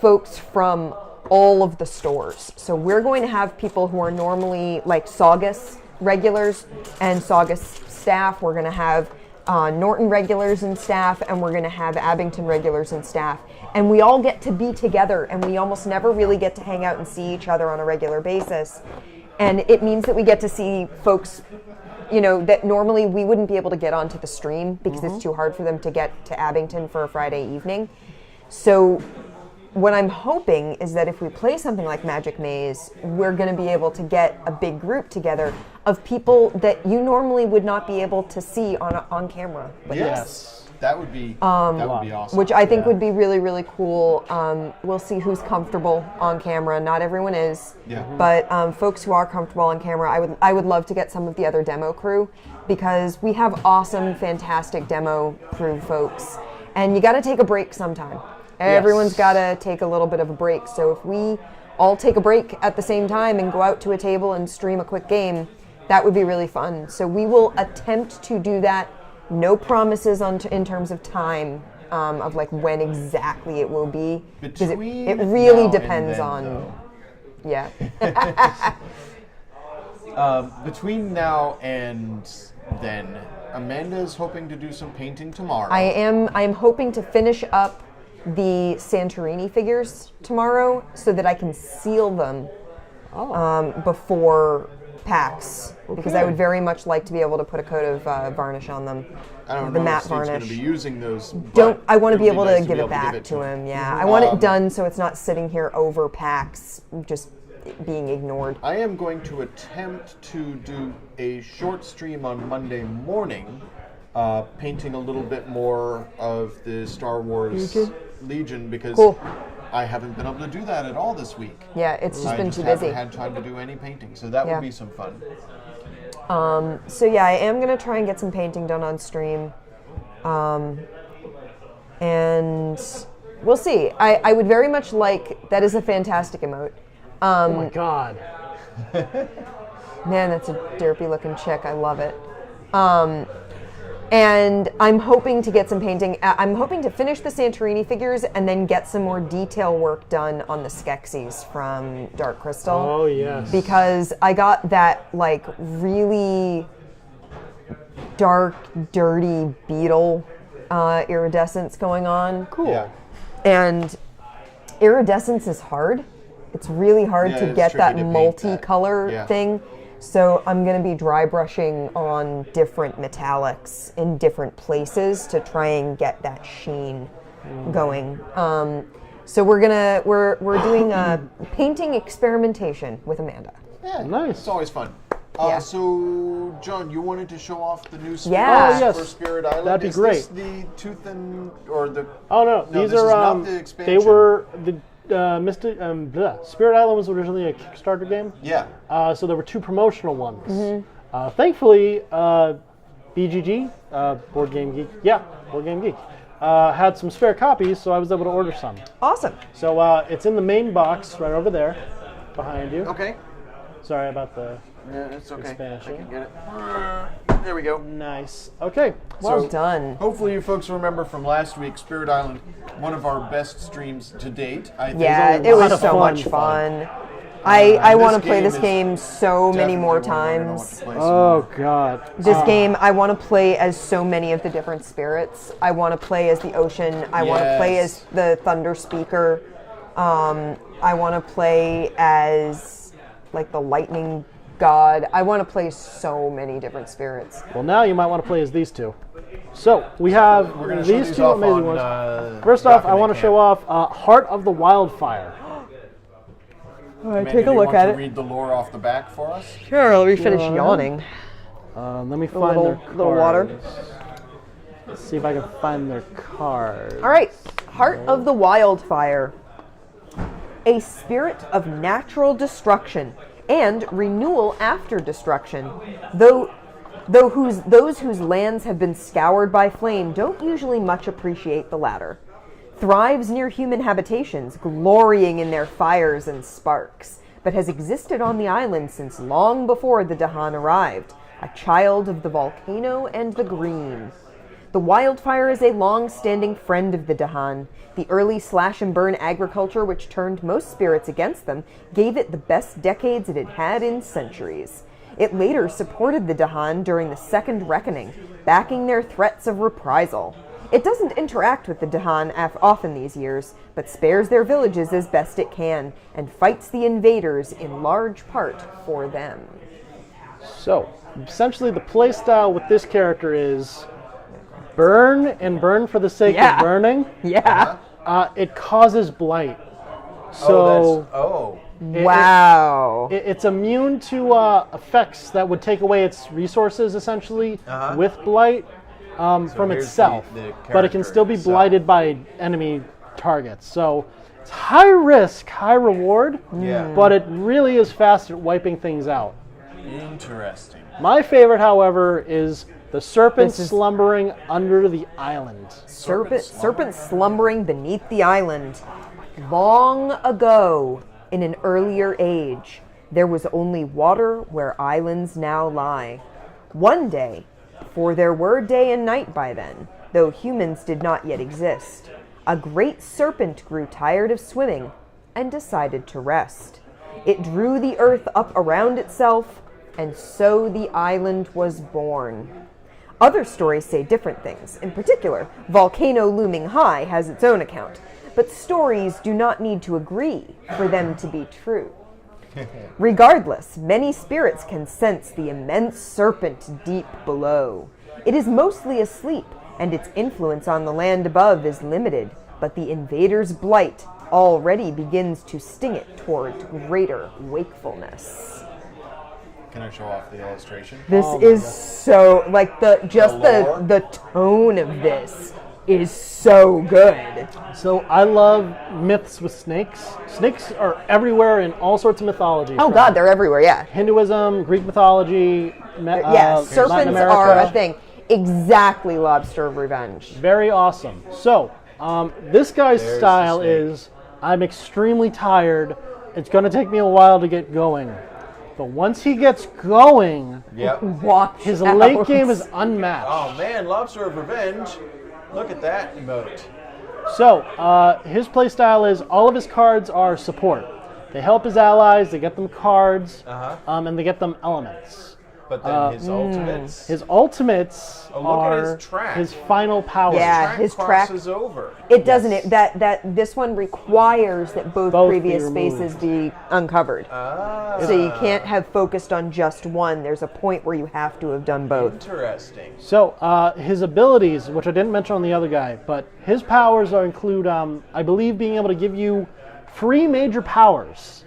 folks from all of the stores. So we're going to have people who are normally like Saugus regulars and Saugus staff. We're going to have Norton regulars and staff, and we're going to have Abington regulars and staff. And we all get to be together, and we almost never really get to hang out and see each other on a regular basis. And it means that we get to see folks, you know, that normally we wouldn't be able to get onto the stream because it's too hard for them to get to Abington for a Friday evening. So what I'm hoping is that if we play something like Magic Maze, we're going to be able to get a big group together of people that you normally would not be able to see on camera. Yes. That would be awesome. Which I think would be really, really cool. We'll see who's comfortable on camera. Not everyone is, but folks who are comfortable on camera, I would love to get some of the other demo crew, because we have awesome, fantastic demo crew folks, and you got to take a break sometime. Everyone's got to take a little bit of a break. So if we all take a break at the same time and go out to a table and stream a quick game, that would be really fun. So we will attempt to do that. No promises in terms of time of like when exactly it will be, because it really depends on. Yeah. Between now and then, Amanda is hoping to do some painting tomorrow. I am hoping to finish up the Santorini figures tomorrow so that I can seal them before PAX, because I would very much like to be able to put a coat of varnish on them. I don't the know matte if Steve's varnish. going to be using those. I want to be able to nice give it back to him. Yeah, Mm-hmm. I want it done so it's not sitting here over PAX, just being ignored. I am going to attempt to do a short stream on Monday morning, painting a little bit more of the Star Wars Legion, because I haven't been able to do that at all this week. Yeah, it's just been too busy. I haven't had time to do any painting, so that would be some fun. So yeah, I am going to try and get some painting done on stream. And we'll see. I would very much like, that is a fantastic emote. Oh my god. Man, that's a derpy looking chick. I love it. And I'm hoping to get some painting. I'm hoping to finish the Santorini figures and then get some more detail work done on the Skeksis from Dark Crystal. Oh, yes. Because I got that, like, really dark, dirty beetle iridescence going on. Cool. Yeah. And iridescence is hard. It's really hard to get that multicolor thing. So I'm going to be dry brushing on different metallics in different places to try and get that sheen going. So we're doing a painting experimentation with Amanda. Yeah, nice. It's always fun. So, John, you wanted to show off the new spirits for Spirit Island. That'd be great. Is this the Tooth and or the? Oh no, these are not the expansion. They were the Spirit Island was originally a Kickstarter game. Yeah. So there were 2 promotional ones. Thankfully, BGG, Board Game Geek, had some spare copies, so I was able to order some. Awesome. So it's in the main box right over there, behind you. Okay. Sorry about the it's okay. expansion. I can get it. There we go. Nice. Okay. Well done. Hopefully you folks remember from last week, Spirit Island, one of our best streams to date. I think it was so much fun. I want to play this game so many more times. Oh God. This game, I want to play as so many of the different spirits. I want to play as the ocean. I want to play as the thunder speaker. I want to play as like the lightning god. I want to play so many different spirits. Well, now you might want to play as these 2. So we have these 2 amazing ones. First off, I want to show off Heart of the Wildfire. Amanda, take a look at it. Read the lore off the back for us. Sure, let me finish yawning. Let me find their cards. Little water. Let's see if I can find their cards. All right, Heart of the Wildfire. A spirit of natural destruction and renewal after destruction. Those whose lands have been scoured by flame don't usually much appreciate the latter. Thrives near human habitations, glorying in their fires and sparks, but has existed on the island since long before the Dahan arrived, a child of the volcano and the green. The wildfire is a long-standing friend of the Dahan. The early slash-and-burn agriculture, which turned most spirits against them, gave it the best decades it had had in centuries. It later supported the Dahan during the Second Reckoning, backing their threats of reprisal. It doesn't interact with the Dahan often these years, but spares their villages as best it can, and fights the invaders in large part for them. So, essentially the playstyle with this character is burn and burn for the sake of burning. Yeah. It causes blight. So Wow. it's immune to effects that would take away its resources, essentially, with blight from itself. But it can still be blighted by enemy targets. So it's high risk, high reward, but it really is fast at wiping things out. Interesting. My favorite, however, is the serpent slumbering under the island. Serpent slumbering beneath the island. Long ago, in an earlier age, there was only water where islands now lie. One day, for there were day and night by then, though humans did not yet exist, a great serpent grew tired of swimming and decided to rest. It drew the earth up around itself, and so the island was born. Other stories say different things. In particular, Volcano Looming High has its own account. But stories do not need to agree for them to be true. Regardless, many spirits can sense the immense serpent deep below. It is mostly asleep, and its influence on the land above is limited, but the invader's blight already begins to sting it toward greater wakefulness. Can I show off the illustration? This is so, like, the tone of this is so good. So I love myths with snakes. Snakes are everywhere in all sorts of mythology. Oh God, they're everywhere, yeah. Hinduism, Greek mythology, serpents are a thing. Exactly, Lobster of Revenge. Very awesome. So, this guy's style is, I'm extremely tired. It's going to take me a while to get going. But once he gets going, watch his out. late game is unmatched. Oh man, Lobster of Revenge. Look at that emote. So, his playstyle is all of his cards are support. They help his allies, they get them cards, and they get them elements. But then his ultimates? His ultimates look are at his track. his final power. Yeah, his track crosses over. It doesn't. It, that this one requires that both previous spaces be uncovered. So you can't have focused on just one. There's a point where you have to have done both. Interesting. So his abilities, which I didn't mention on the other guy, but his powers include, I believe, being able to give you 3 major powers,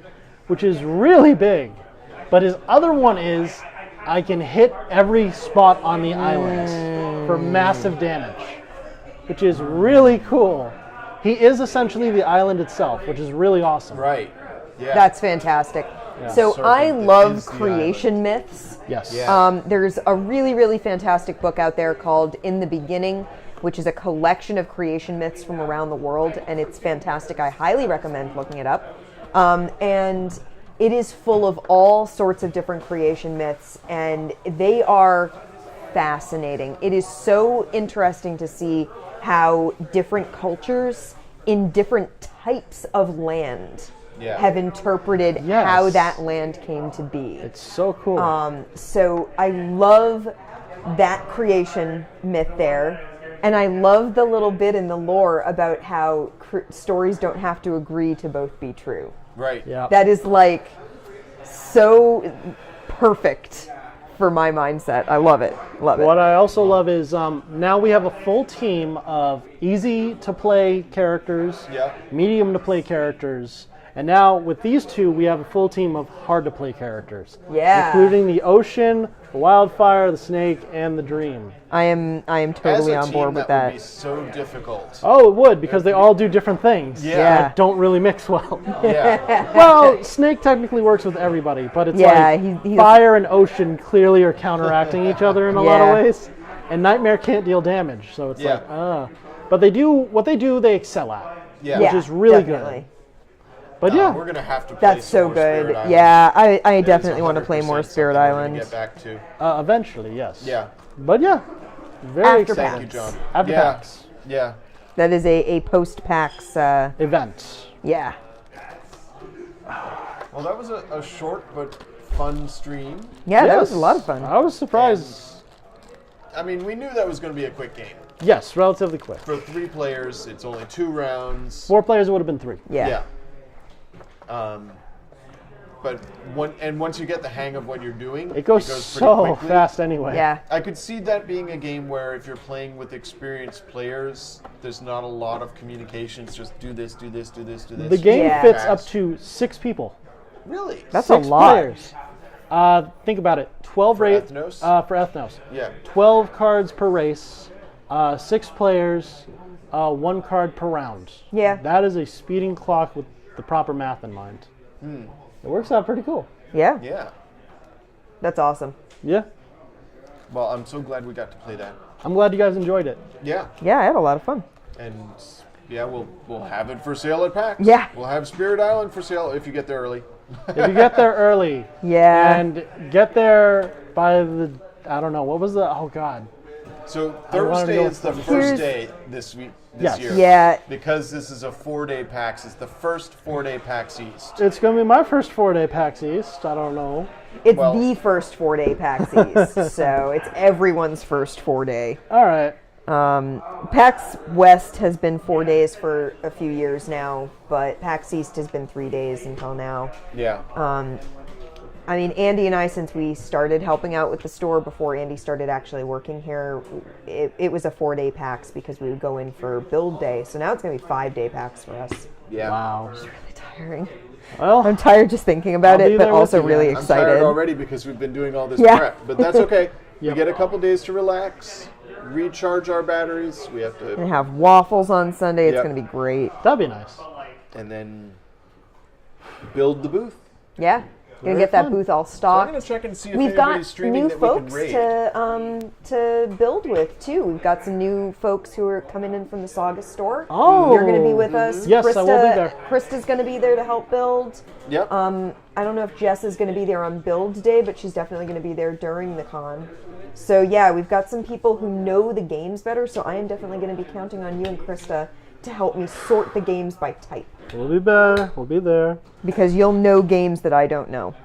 which is really big. But his other one is, I can hit every spot on the island for massive damage, which is really cool. He is essentially the island itself, which is really awesome. Right. Yeah. That's fantastic. Yeah. So Serpent I love is the creation myths. Yes. Yeah. There's a really, really fantastic book out there called In the Beginning, which is a collection of creation myths from around the world, and it's fantastic. I highly recommend looking it up. And it is full of all sorts of different creation myths, and they are fascinating. It is so interesting to see how different cultures in different types of land have interpreted how that land came to be. It's so cool. So I love that creation myth there. And I love the little bit in the lore about how stories don't have to agree to both be true. Right. Yeah. That is like so perfect for my mindset. I love it. Love it. What I also love is now we have a full team of easy to play characters, medium to play characters, and now with these two we have a full team of hard to play characters. Yeah. Including the ocean, the wildfire, the snake, and the dream. I am totally on board with that. Would be so difficult. Oh, it would, because they all do different things that don't really mix well. Yeah. Well, snake technically works with everybody, but it's he's fire and ocean clearly are counteracting each other in a lot of ways. And Nightmare can't deal damage, so it's but they do what they do, they excel at. Which is really good. But we're gonna have to play that's some so more good. Spirit Island. Yeah, I definitely want to play more Spirit Island. Get back to. Eventually, yes. Yeah. But yeah, Very After excited. Thank you, John. After yeah. PAX Yeah. That is a post-PAX, event. yeah. Well, that was a short but fun stream. Yeah, that was Yes. a lot of fun. I was surprised. I mean, we knew that was going to be a quick game. Yes, relatively quick. For 3 players, it's only 2 rounds. 4 players, it would have been 3. Yeah. But once you get the hang of what you're doing, It goes pretty so quickly. fast anyway. Yeah. I could see that being a game where if you're playing with experienced players, there's not a lot of communication. It's just do this, do this, do this, do this. The game Yeah. fits up to 6 people. Really? That's 6 a lot. players. Think about it. 12 For rate Ethnos? for Ethnos. Yeah. 12 cards per race. 6 players. 1 card per round. Yeah. That is a speeding clock with the proper math in mind. It works out pretty cool. Yeah. Yeah. That's awesome. Yeah. Well, I'm so glad we got to play that. I'm glad you guys enjoyed it. Yeah. Yeah, I had a lot of fun. And yeah, we'll have it for sale at PAX. Yeah. We'll have Spirit Island for sale if you get there early. If you get there early Yeah. and get there by the, I don't know, what was the, oh God. So wanted to Thursday go is the with- first Here's- day this week. Yes. This year. Yeah. Because this is a 4-day PAX. It's the first 4-day PAX East. It's going to be my first 4-day PAX East. I don't know. It's Well- the first 4-day PAX East, so it's everyone's first 4-day. All right. PAX West has been 4 days for a few years now, but PAX East has been 3 days until now. Yeah. I mean, Andy and I, since we started helping out with the store before Andy started actually working here, it was a 4-day PAX because we would go in for build day. So now it's going to be 5-day PAX for us. Yeah. Wow. It's really tiring. Well, I'm tired just thinking about I'll be it, but there with also you, really man. I'm excited. tired already because we've been doing all this Yeah. prep. But that's okay. Yep. We get a couple days to relax, recharge our batteries. We have And to, have waffles on Sunday. It's Yep. going to be great. that'd be nice. and then build the booth. Yeah. Gonna Very get that fun. booth all So I'm stocked. going to check and see if We've anybody's got streaming new that we can folks raid. to build with too. We've got some new folks who are coming in from the Saga store. Oh. You're going to be with us. Yes, I will be there. Krista's going to be there to help build. Yep. I don't know if Jess is going to be there on build day, but she's definitely going to be there during the con. So yeah, we've got some people who know the games better. So I am definitely going to be counting on you and Krista to help me sort the games by type, We'll be there. We'll be there. because you'll know games that I don't know.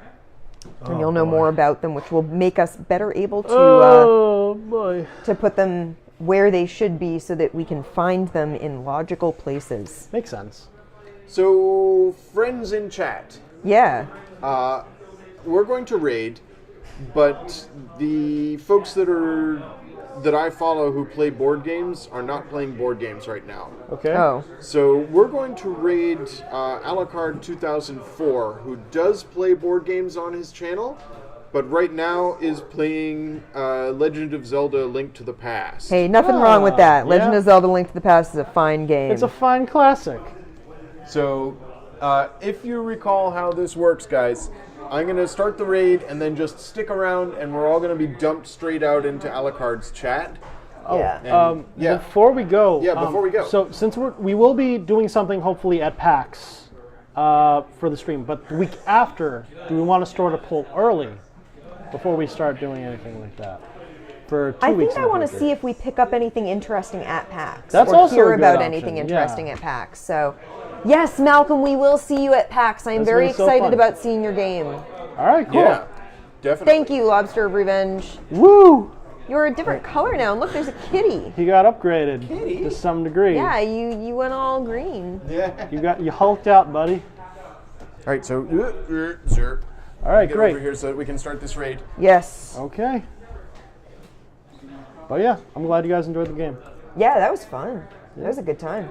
And you'll know boy. more about them, which will make us better able to Oh, boy. to put them where they should be so that we can find them in logical places. Makes sense. So, friends in chat, Yeah. we're going to raid, but the folks that I follow who play board games are not playing board games right now. Okay. Oh. So we're going to raid Alucard 2004, who does play board games on his channel, but right now is playing Legend of Zelda: Link to the Past. Hey, nothing wrong with that. Legend yeah. of Zelda: Link to the Past is a fine game. It's a fine classic. So if you recall how this works, guys, I'm going to start the raid and then just stick around, and we're all going to be dumped straight out into Alucard's chat. Yeah. And, yeah. Before we go. Yeah, before we go. So since we will be doing something hopefully at PAX for the stream, but the week after, do we want to start a poll early before we start doing anything like that? For 2 I weeks. think I want to see if we pick up anything interesting at PAX. That's or also hear a good about option, anything yeah. interesting at PAX. So, yes, Malcolm, we will see you at PAX. I am That's very gonna be so excited fun. about seeing your game. All right, cool. Yeah, definitely. Thank you, Lobster of Revenge. Woo! You're a different color now. And look, there's a kitty. He got upgraded Kitty? to some degree. Yeah, you went all green. Yeah. You hulked out, buddy. All right, so Zerp. All right, Get great. over here so that we can start this raid. Yes. Okay. But yeah, I'm glad you guys enjoyed the game. Yeah, that was fun. That was a good time.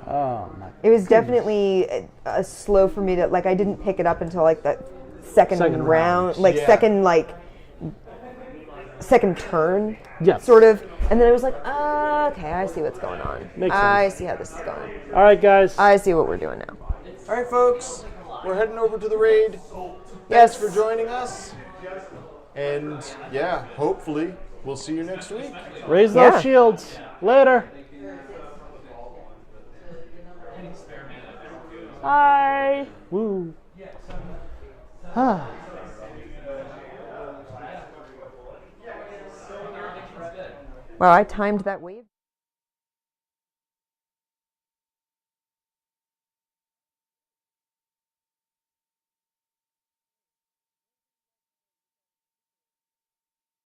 Oh my. It was definitely a slow for me to, like, I didn't pick it up until like the second Second round, round. like Yeah. second turn, Yes. sort of. And then I was like, okay, I see what's going on. Makes I sense. see how this is going. All right, guys. I see what we're doing now. All right, folks, we're heading over to the raid. Yes. Thanks for joining us. And yeah, hopefully we'll see you next week. Raise Yeah. those shields. Later. Bye. Woo. Wow, I timed that wave.